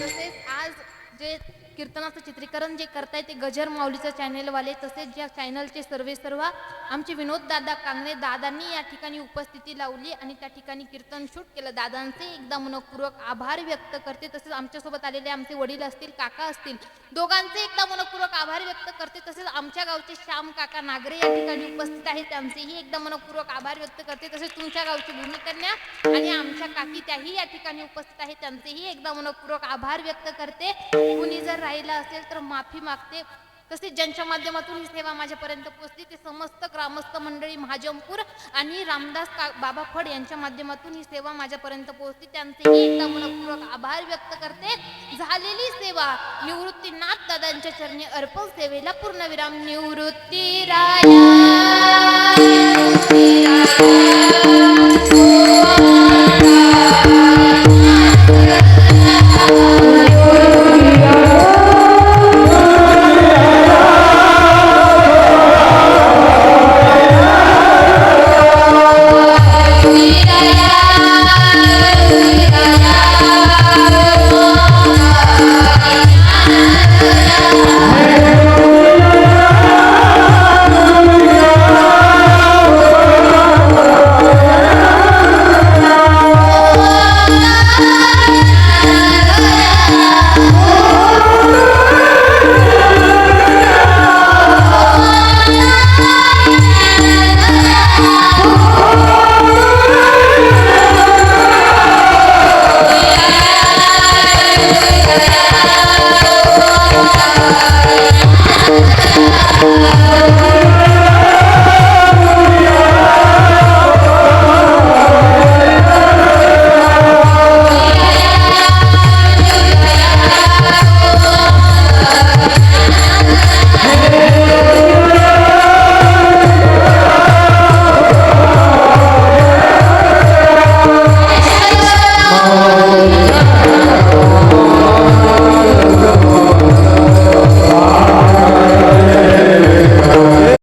तसेच आज जे कीर्तनाचं चित्रीकरण जे करताय ते गजर माऊलीचं चॅनेलवाले, तसेच ज्या चॅनलचे सर्व आमचे विनोद दादा कांगणे दादांनी या ठिकाणी उपस्थिती लावली आणि त्या ठिकाणी कीर्तन शूट केलं. दादांचे एकदा मनपूर्वक आभार व्यक्त करते. तसेच आमच्यासोबत आलेले आमचे वडील असतील, काका असतील, दोघांचे एकदा मनपूर्वक आभार व्यक्त करते. तसेच आमच्या गावचे श्याम काका नागरे या ठिकाणी उपस्थित आहेत, त्यांचेही एकदा मनपूर्वक आभार व्यक्त करते. तसेच तुमच्या गावची भूमिकन्या आणि आमच्या काकी त्याही या ठिकाणी उपस्थित आहेत, त्यांचेही एकदा मनपूर्वक आभार व्यक्त करते. कुणी जर राहिला असेल तर माफी मागते. तसेच ज्यांच्या माध्यमातून ही सेवा माझ्यापर्यंत पोहोचली ते समस्त ग्रामस्थ मंडळी महाजमपूर आणि रामदास बाबा फड यांच्या माध्यमातून ही सेवा माझ्यापर्यंत पोहोचली, त्यांचेही एकदा मनपूर्वक आभार व्यक्त करते. झालेली सेवा निवृत्तीनाथ दादांच्या चरणी अर्पण. सेवेला पूर्णविराम. निवृत्ती राया